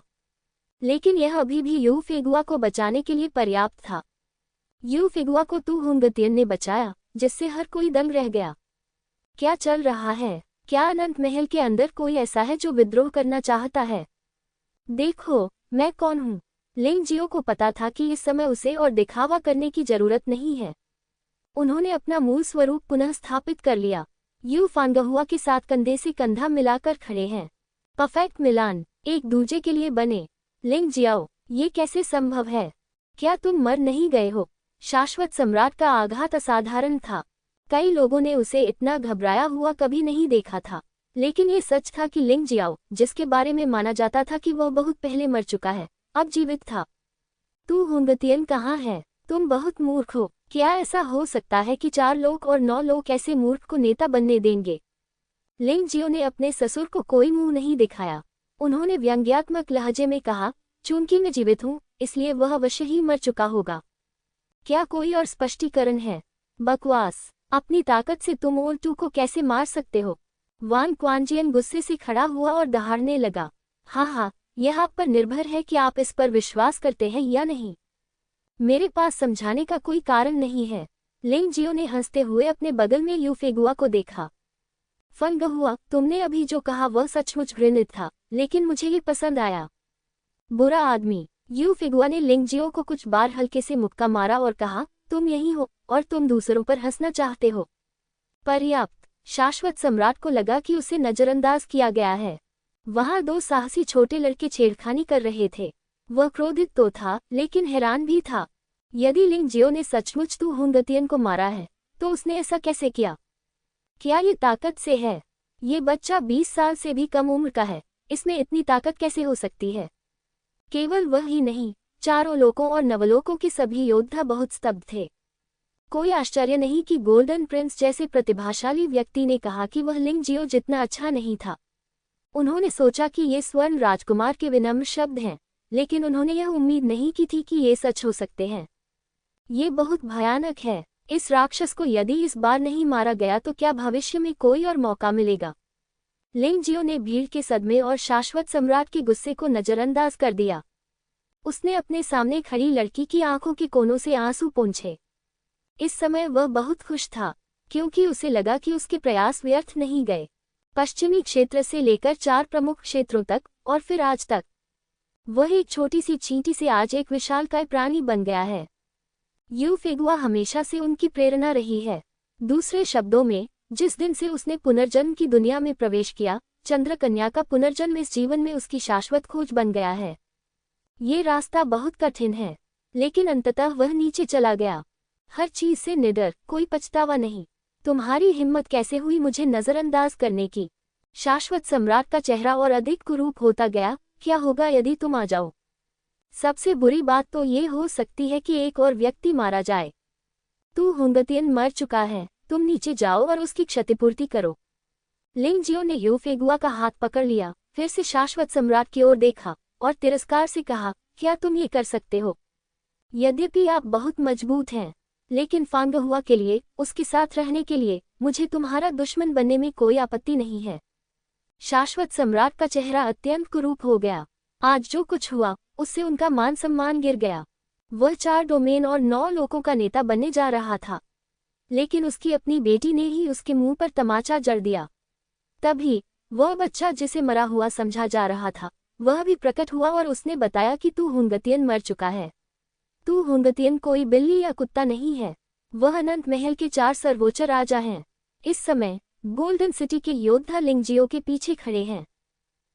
लेकिन यह अभी भी यू फेगुआ को बचाने के लिए पर्याप्त था। यू फेगुआ को तू होंगतियन ने बचाया, जिससे हर कोई दंग रह गया। क्या चल रहा है? क्या अनंत महल के अंदर कोई ऐसा है जो विद्रोह करना चाहता है? देखो, मैं कौन हूँ। लिंगजियो को पता था कि इस समय उसे और दिखावा करने की जरूरत नहीं है। उन्होंने अपना मूल स्वरूप पुनः स्थापित कर लिया। यू फेंगहुआ के साथ कंधे से कंधा मिलाकर खड़े हैं। परफेक्ट मिलान, एक दूजे के लिए बने। लिंगजियाओ, ये कैसे संभव है? क्या तुम मर नहीं गए हो? शाश्वत सम्राट का आघात असाधारण था। कई लोगों ने उसे इतना घबराया हुआ कभी नहीं देखा था, लेकिन ये सच था कि लिंग जियाओ, जिसके बारे में माना जाता था कि वह बहुत पहले मर चुका है, अब जीवित था। तू हुंगतियन कहाँ है? तुम बहुत मूर्ख हो। क्या ऐसा हो सकता है कि 4 लोग और 9 लोग ऐसे मूर्ख को नेता बनने देंगे? लिंग जियो ने अपने ससुर को कोई मुंह नहीं दिखाया। उन्होंने व्यंग्यात्मक लहजे में कहा, चूंकि मैं जीवित हूँ, इसलिए वह अवश्य ही मर चुका होगा। क्या कोई और स्पष्टीकरण है? बकवास। अपनी ताकत से तुम ओल्टू को कैसे मार सकते हो? वांग क्वांजियन गुस्से से खड़ा हुआ और दहाड़ने लगा। हाँ, यह आप पर निर्भर है कि आप इस पर विश्वास करते हैं या नहीं। मेरे पास समझाने का कोई कारण नहीं है। लिंग जियो ने हंसते हुए अपने बगल में यू फेगुआ को देखा। फंगहुआ, तुमने अभी जो कहा वह सचमुच घृणित था, लेकिन मुझे ये पसंद आया। बुरा आदमी। यू फेगुआ ने लिंग जियो को कुछ बार हल्के से मुक्का मारा और कहा, तुम यही हो, और तुम दूसरों पर हंसना चाहते हो। पर्याप्त। शाश्वत सम्राट को लगा कि उसे नजरअंदाज किया गया है। वहां 2 साहसी छोटे लड़के छेड़खानी कर रहे थे। वह क्रोधित तो था, लेकिन हैरान भी था। यदि लिंग जियो ने सचमुच तू हुंगतियन को मारा है, तो उसने ऐसा कैसे किया? क्या ये ताकत से है? ये बच्चा 20 साल से भी कम उम्र का है, इसमें इतनी ताकत कैसे हो सकती है? केवल वह ही नहीं, चारों लोकों और नवलोकों के सभी योद्धा बहुत स्तब्ध थे। कोई आश्चर्य नहीं कि गोल्डन प्रिंस जैसे प्रतिभाशाली व्यक्ति ने कहा कि वह लिंग जियो जितना अच्छा नहीं था। उन्होंने सोचा कि ये स्वर्ण राजकुमार के विनम्र शब्द हैं, लेकिन उन्होंने यह उम्मीद नहीं की थी कि ये सच हो सकते हैं। ये बहुत भयानक है। इस राक्षस को यदि इस बार नहीं मारा गया तो क्या भविष्य में कोई और मौका मिलेगा? लिंग जियो ने भीड़ के सदमे और शाश्वत सम्राट के गुस्से को नजरअंदाज कर दिया। उसने अपने सामने खड़ी लड़की की आंखों के कोनों से आंसू पोंछे। इस समय वह बहुत खुश था, क्योंकि उसे लगा कि उसके प्रयास व्यर्थ नहीं गए। पश्चिमी क्षेत्र से लेकर 4 प्रमुख क्षेत्रों तक, और फिर आज तक, वह एक छोटी सी चींटी से आज एक विशालकाय प्राणी बन गया है। यू फेगुआ हमेशा से उनकी प्रेरणा रही है। दूसरे शब्दों में, जिस दिन से उसने पुनर्जन्म की दुनिया में प्रवेश किया, चंद्रकन्या का पुनर्जन्म इस जीवन में उसकी शाश्वत खोज बन गया है। ये रास्ता बहुत कठिन है, लेकिन अंततः वह नीचे चला गया। हर चीज से निडर, कोई पछतावा नहीं। तुम्हारी हिम्मत कैसे हुई मुझे नजरअंदाज करने की? शाश्वत सम्राट का चेहरा और अधिक कुरूप होता गया। क्या होगा यदि तुम आ जाओ? सबसे बुरी बात तो ये हो सकती है कि एक और व्यक्ति मारा जाए। तू हुंगतियन मर चुका है, तुम नीचे जाओ और उसकी क्षतिपूर्ति करो। लिंग जियो ने यू फेगुआ का हाथ पकड़ लिया, फिर से शाश्वत सम्राट की ओर देखा और तिरस्कार से कहा, क्या तुम ये कर सकते हो? यद्यपि आप बहुत मजबूत हैं, लेकिन फांगहुआ के लिए, उसके साथ रहने के लिए, मुझे तुम्हारा दुश्मन बनने में कोई आपत्ति नहीं है। शाश्वत सम्राट का चेहरा अत्यंत कुरूप हो गया। आज जो कुछ हुआ, उससे उनका मान सम्मान गिर गया। वह 4 डोमेन और 9 लोगों का नेता बनने जा रहा था, लेकिन उसकी अपनी बेटी ने ही उसके मुंह पर तमाचा जड़ दिया। तभी वह बच्चा जिसे मरा हुआ समझा जा रहा था, वह भी प्रकट हुआ और उसने बताया कि तू हुंगतियन मर चुका है। तू हुंगतियन कोई बिल्ली या कुत्ता नहीं है, वह अनंत महल के 4 सर्वोच्च राजा हैं। इस समय गोल्डन सिटी के योद्धा लिंग जियो के पीछे खड़े हैं।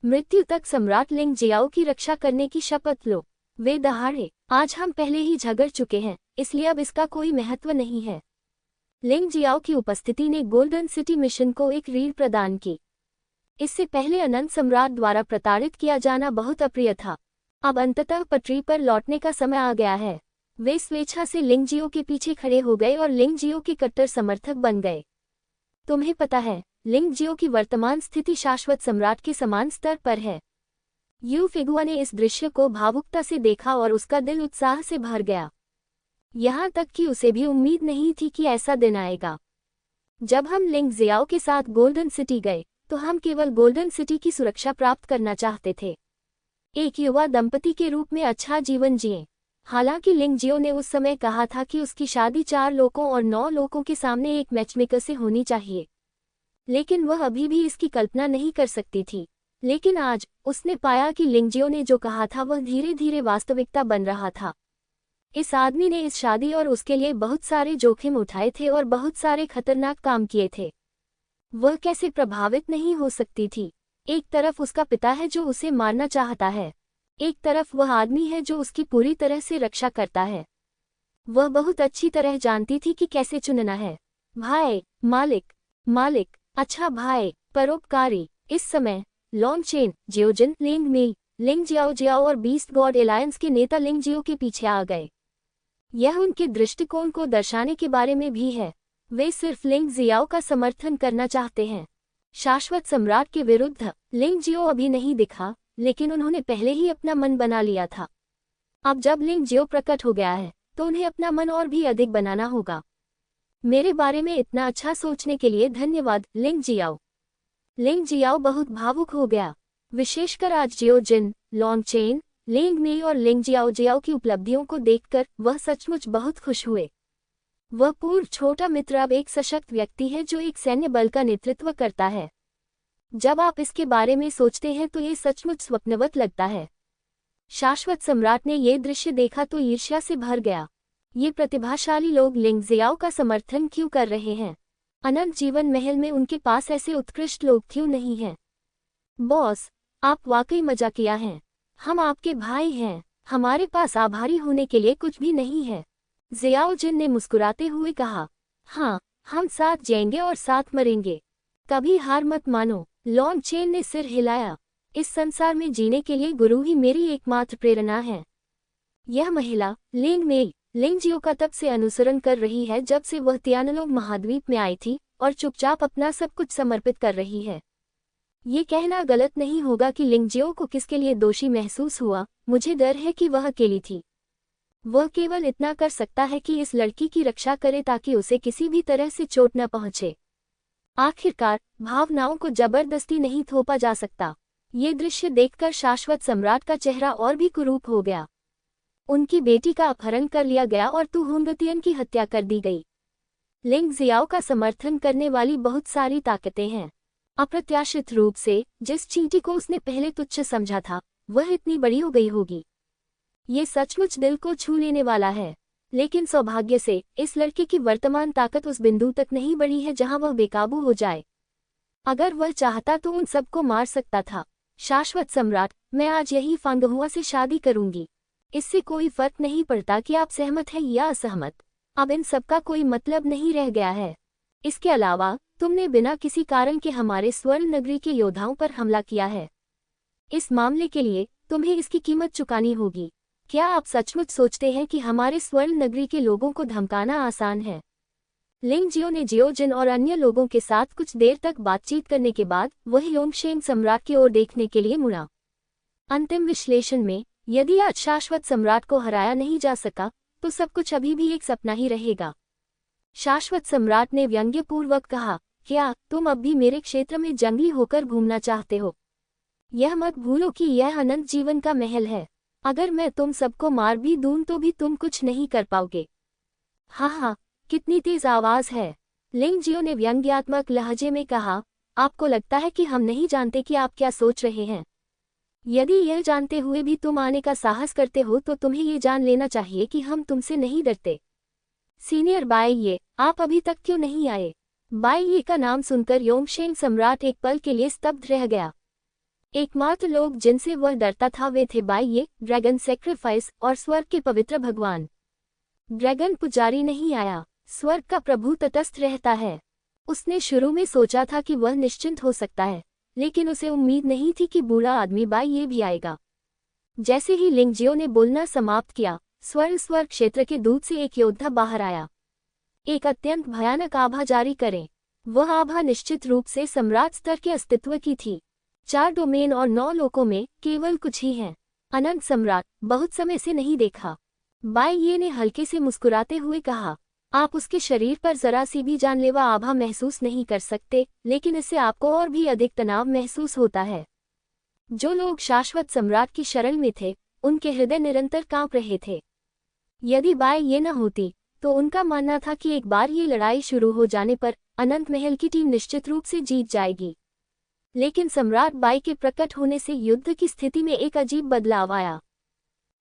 मृत्यु तक सम्राट लिंग जियाओ की रक्षा करने की शपथ लो। वे दहाड़े, आज हम पहले ही झगड़ चुके हैं, इसलिए अब इसका कोई महत्व नहीं है। लिंग जियाओ की उपस्थिति ने गोल्डन सिटी मिशन को एक रीढ़ प्रदान की। इससे पहले अनंत सम्राट द्वारा प्रताड़ित किया जाना बहुत अप्रिय था। अब अंततः पटरी पर लौटने का समय आ गया है। वे स्वेच्छा से लिंग जियो के पीछे खड़े हो गए और लिंग जियो के कट्टर समर्थक बन गए। तुम्हें पता है, लिंग जियो की वर्तमान स्थिति शाश्वत सम्राट के समान स्तर पर है। यू फेगुआ ने इस दृश्य को भावुकता से देखा और उसका दिल उत्साह से भर गया। यहाँ तक कि उसे भी उम्मीद नहीं थी कि ऐसा दिन आएगा। जब हम लिंग जियाओ के साथ गोल्डन सिटी गए, तो हम केवल गोल्डन सिटी की सुरक्षा प्राप्त करना चाहते थे, एक युवा दंपति के रूप में अच्छा जीवन जिए। हालांकि लिंग जियो ने उस समय कहा था कि उसकी शादी 4 लोगों और 9 लोगों के सामने एक मैचमेकर से होनी चाहिए, लेकिन वह अभी भी इसकी कल्पना नहीं कर सकती थी। लेकिन आज उसने पाया कि लिंग जियो ने जो कहा था वह धीरे धीरे वास्तविकता बन रहा था। इस आदमी ने इस शादी और उसके लिए बहुत सारे जोखिम उठाए थे और बहुत सारे खतरनाक काम किए थे। वह कैसे प्रभावित नहीं हो सकती थी? एक तरफ उसका पिता है जो उसे मारना चाहता है, एक तरफ वह आदमी है जो उसकी पूरी तरह से रक्षा करता है। वह बहुत अच्छी तरह जानती थी कि कैसे चुनना है। भाई, मालिक, मालिक, अच्छा भाई, परोपकारी। इस समय लॉन्ग चेन, जियोजिन, लिंग मी, लिंग जियाओ जियाओ और बीस्ट गॉड एलायंस के नेता लिंग जियो के पीछे आ गए। यह उनके दृष्टिकोण को दर्शाने के बारे में भी है। वे सिर्फ लिंग जियाओ का समर्थन करना चाहते हैं। शाश्वत सम्राट के विरुद्ध लिंग जियो अभी नहीं दिखा, लेकिन उन्होंने पहले ही अपना मन बना लिया था। अब जब लिंग जियो प्रकट हो गया है तो उन्हें अपना मन और भी अधिक बनाना होगा। मेरे बारे में इतना अच्छा सोचने के लिए धन्यवाद, लिंग जियाओ। लिंग जियाओ बहुत भावुक हो गया, विशेषकर आज जियोजिन, लॉन्ग चेन, लिंग मी और लिंग जियाओ जियाओ की उपलब्धियों को देखकर वह सचमुच बहुत खुश हुए। वह पूर्व छोटा मित्र अब एक सशक्त व्यक्ति है जो एक सैन्य बल का नेतृत्व करता है। जब आप इसके बारे में सोचते हैं तो ये सचमुच स्वप्नवत लगता है। शाश्वत सम्राट ने ये दृश्य देखा तो ईर्ष्या से भर गया। ये प्रतिभाशाली लोग लिंग जियाओ का समर्थन क्यों कर रहे हैं? अनंत जीवन महल में उनके पास ऐसे उत्कृष्ट लोग क्यों नहीं हैं? बॉस, आप वाकई मजाकिया हैं। हम आपके भाई हैं, हमारे पास आभारी होने के लिए कुछ भी नहीं है। जियाओजिन ने मुस्कुराते हुए कहा, हाँ, हम साथ जिएंगे और साथ मरेंगे। कभी हार मत मानो। लॉन्ग चेन ने सिर हिलाया। इस संसार में जीने के लिए गुरु ही मेरी एकमात्र प्रेरणा है। यह महिला लिंग मेई लिंग जियो का तब से अनुसरण कर रही है जब से वह तियानलोंग महाद्वीप में आई थी और चुपचाप अपना सब कुछ समर्पित कर रही है। ये कहना गलत नहीं होगा कि लिंग जियो को किसके लिए दोषी महसूस हुआ। मुझे डर है कि वह अकेली थी। वह केवल इतना कर सकता है कि इस लड़की की रक्षा करे ताकि उसे किसी भी तरह से चोट न पहुंचे। आखिरकार भावनाओं को जबरदस्ती नहीं थोपा जा सकता। ये दृश्य देखकर शाश्वत सम्राट का चेहरा और भी कुरूप हो गया। उनकी बेटी का अपहरण कर लिया गया और तू हुंगतियन की हत्या कर दी गई। लिंग जियाओ का समर्थन करने वाली बहुत सारी ताकतें हैं। अप्रत्याशित रूप से जिस चींटी को उसने पहले तुच्छ समझा था वह इतनी बड़ी हो गई होगी। ये सचमुच दिल को छू लेने वाला है। लेकिन सौभाग्य से इस लड़के की वर्तमान ताकत उस बिंदु तक नहीं बढ़ी है जहां वह बेकाबू हो जाए। अगर वह चाहता तो उन सबको मार सकता था। शाश्वत सम्राट, मैं आज यही फांगहुआ से शादी करूंगी। इससे कोई फर्क नहीं पड़ता कि आप सहमत हैं या असहमत। अब इन सबका कोई मतलब नहीं रह गया है। इसके अलावा तुमने बिना किसी कारण के हमारे स्वर्ण नगरी के योद्धाओं पर हमला किया है। इस मामले के लिए तुम्हें इसकी कीमत चुकानी होगी। क्या आप सचमुच सोचते हैं कि हमारे स्वर्ण नगरी के लोगों को धमकाना आसान है? लिंग जियो ने जियोजिन और अन्य लोगों के साथ कुछ देर तक बातचीत करने के बाद वह योंगशेंग सम्राट की ओर देखने के लिए मुड़ा। अंतिम विश्लेषण में, यदि आज शाश्वत सम्राट को हराया नहीं जा सका तो सब कुछ अभी भी एक सपना ही रहेगा। शाश्वत सम्राट ने व्यंग्यपूर्वक कहा, क्या तुम अब भी मेरे क्षेत्र में जंगली होकर घूमना चाहते हो? यह मत भूलो कि यह अनंत जीवन का महल है। अगर मैं तुम सबको मार भी दूं तो भी तुम कुछ नहीं कर पाओगे। हाँ, कितनी तेज आवाज है। लिंग जियो ने व्यंग्यात्मक लहजे में कहा, आपको लगता है कि हम नहीं जानते कि आप क्या सोच रहे हैं? यदि यह जानते हुए भी तुम आने का साहस करते हो तो तुम्हें ये जान लेना चाहिए कि हम तुमसे नहीं डरते। सीनियर बाई ये, आप अभी तक क्यों नहीं आए? बाई ये का नाम सुनकर योंगशेंग सम्राट एक पल के लिए स्तब्ध रह गया। एकमात्र लोग जिनसे वह डरता था वे थे बाई ये, ड्रैगन सेक्रीफाइस और स्वर्ग के पवित्र भगवान। ड्रैगन पुजारी नहीं आया। स्वर्ग का प्रभु तटस्थ रहता है। उसने शुरू में सोचा था कि वह निश्चिंत हो सकता है, लेकिन उसे उम्मीद नहीं थी कि बूढ़ा आदमी बाई ये भी आएगा। जैसे ही लिंग जियो ने बोलना समाप्त किया, स्वर्ग क्षेत्र के दूत से एक योद्धा बाहर आया। एक अत्यंत भयानक आभा जारी करें। वह आभा निश्चित रूप से सम्राट स्तर के अस्तित्व की थी। 4 डोमेन और 9 लोकों में केवल कुछ ही हैं। अनंत सम्राट, बहुत समय से नहीं देखा। बाई ये ने हल्के से मुस्कुराते हुए कहा, आप उसके शरीर पर जरा सी भी जानलेवा आभा महसूस नहीं कर सकते, लेकिन इससे आपको और भी अधिक तनाव महसूस होता है। जो लोग शाश्वत सम्राट की शरण में थे उनके हृदय निरंतर कांप रहे थे। यदि बाई ये न होती तो उनका मानना था कि एक बार ये लड़ाई शुरू हो जाने पर अनंत महल की टीम निश्चित रूप से जीत जाएगी। लेकिन सम्राट बाई के प्रकट होने से युद्ध की स्थिति में एक अजीब बदलाव आया।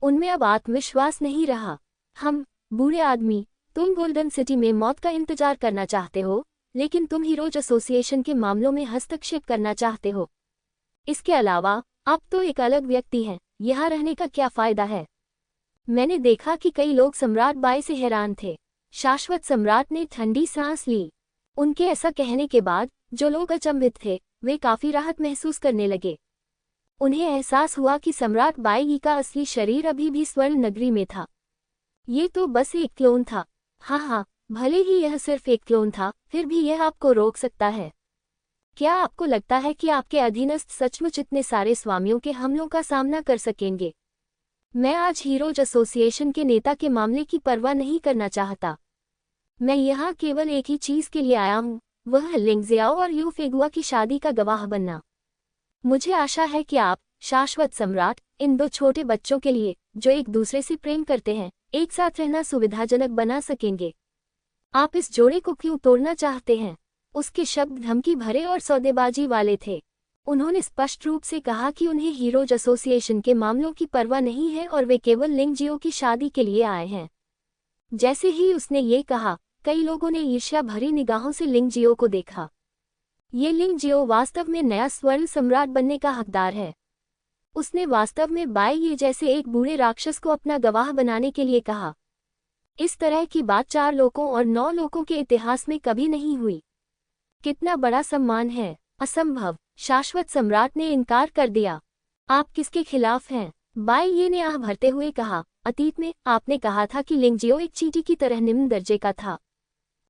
उनमें अब आत्मविश्वास नहीं रहा। हम बूढ़े आदमी, तुम गोल्डन सिटी में मौत का इंतजार करना चाहते हो, लेकिन तुम हीरोज एसोसिएशन के मामलों में हस्तक्षेप करना चाहते हो। इसके अलावा आप तो एक अलग व्यक्ति हैं, यहाँ रहने का क्या फायदा है? मैंने देखा कि कई लोग सम्राट बाई से हैरान थे। शाश्वत सम्राट ने ठंडी सांस ली। उनके ऐसा कहने के बाद जो लोग अचंभित थे वे काफी राहत महसूस करने लगे। उन्हें एहसास हुआ कि सम्राट बाई का असली शरीर अभी भी स्वर्ण नगरी में था। ये तो बस एक क्लोन था। हाँ, भले ही यह सिर्फ एक क्लोन था, फिर भी यह आपको रोक सकता है। क्या आपको लगता है कि आपके अधीनस्थ सचमुच इतने सारे स्वामियों के हमलों का सामना कर सकेंगे? मैं आज हीरोज एसोसिएशन के नेता के मामले की परवाह नहीं करना चाहता। मैं यहाँ केवल एक ही चीज के लिए आया हूँ, वह है लिंग जियाओ और यू फेगुआ की शादी का गवाह बनना। मुझे आशा है कि आप, शाश्वत सम्राट, इन दो छोटे बच्चों के लिए, जो एक दूसरे से प्रेम करते हैं, एक साथ रहना सुविधाजनक बना सकेंगे। आप इस जोड़े को क्यों तोड़ना चाहते हैं? उसके शब्द धमकी भरे और सौदेबाजी वाले थे। उन्होंने स्पष्ट रूप से कहा कि उन्हें हीरोज एसोसिएशन के मामलों की परवाह नहीं है और वे केवल लिंग जियो की शादी के लिए आए हैं। जैसे ही उसने ये कहा, कई लोगों ने ईर्ष्या भरी निगाहों से लिंग जियो को देखा। ये लिंग जियो वास्तव में नया स्वर्ण सम्राट बनने का हकदार है। उसने वास्तव में बाई ये जैसे एक बूढ़े राक्षस को अपना गवाह बनाने के लिए कहा। इस तरह की बात 4 लोगों और 9 लोगों के इतिहास में कभी नहीं हुई। कितना बड़ा सम्मान है। असंभव। शाश्वत सम्राट ने इनकार कर दिया। आप किसके खिलाफ हैं? बाई ये ने आह भरते हुए कहा, अतीत में आपने कहा था कि लिंग जियो एक चींटी की तरह निम्न दर्जे का था।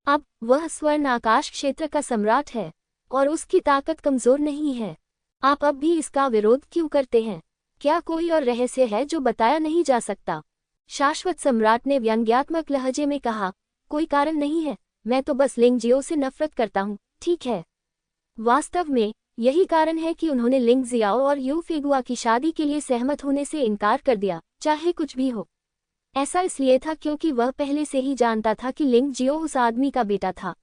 अब वह स्वर्ण आकाश क्षेत्र का सम्राट है और उसकी ताकत कमजोर नहीं है। आप अब भी इसका विरोध क्यों करते हैं? क्या कोई और रहस्य है जो बताया नहीं जा सकता? शाश्वत सम्राट ने व्यंग्यात्मक लहजे में कहा, कोई कारण नहीं है, मैं तो बस लिंग जियो से नफरत करता हूँ, ठीक है। वास्तव में यही कारण है कि उन्होंने लिंग जियाओ और यू फेगुआ की शादी के लिए सहमत होने से इनकार कर दिया, चाहे कुछ भी हो। ऐसा इसलिए था क्योंकि वह पहले से ही जानता था कि लिंग जियो उस आदमी का बेटा था।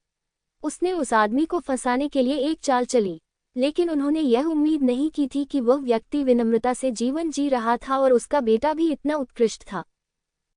उसने उस आदमी को फंसाने के लिए एक चाल चली, लेकिन उन्होंने यह उम्मीद नहीं की थी कि वह व्यक्ति विनम्रता से जीवन जी रहा था और उसका बेटा भी इतना उत्कृष्ट था।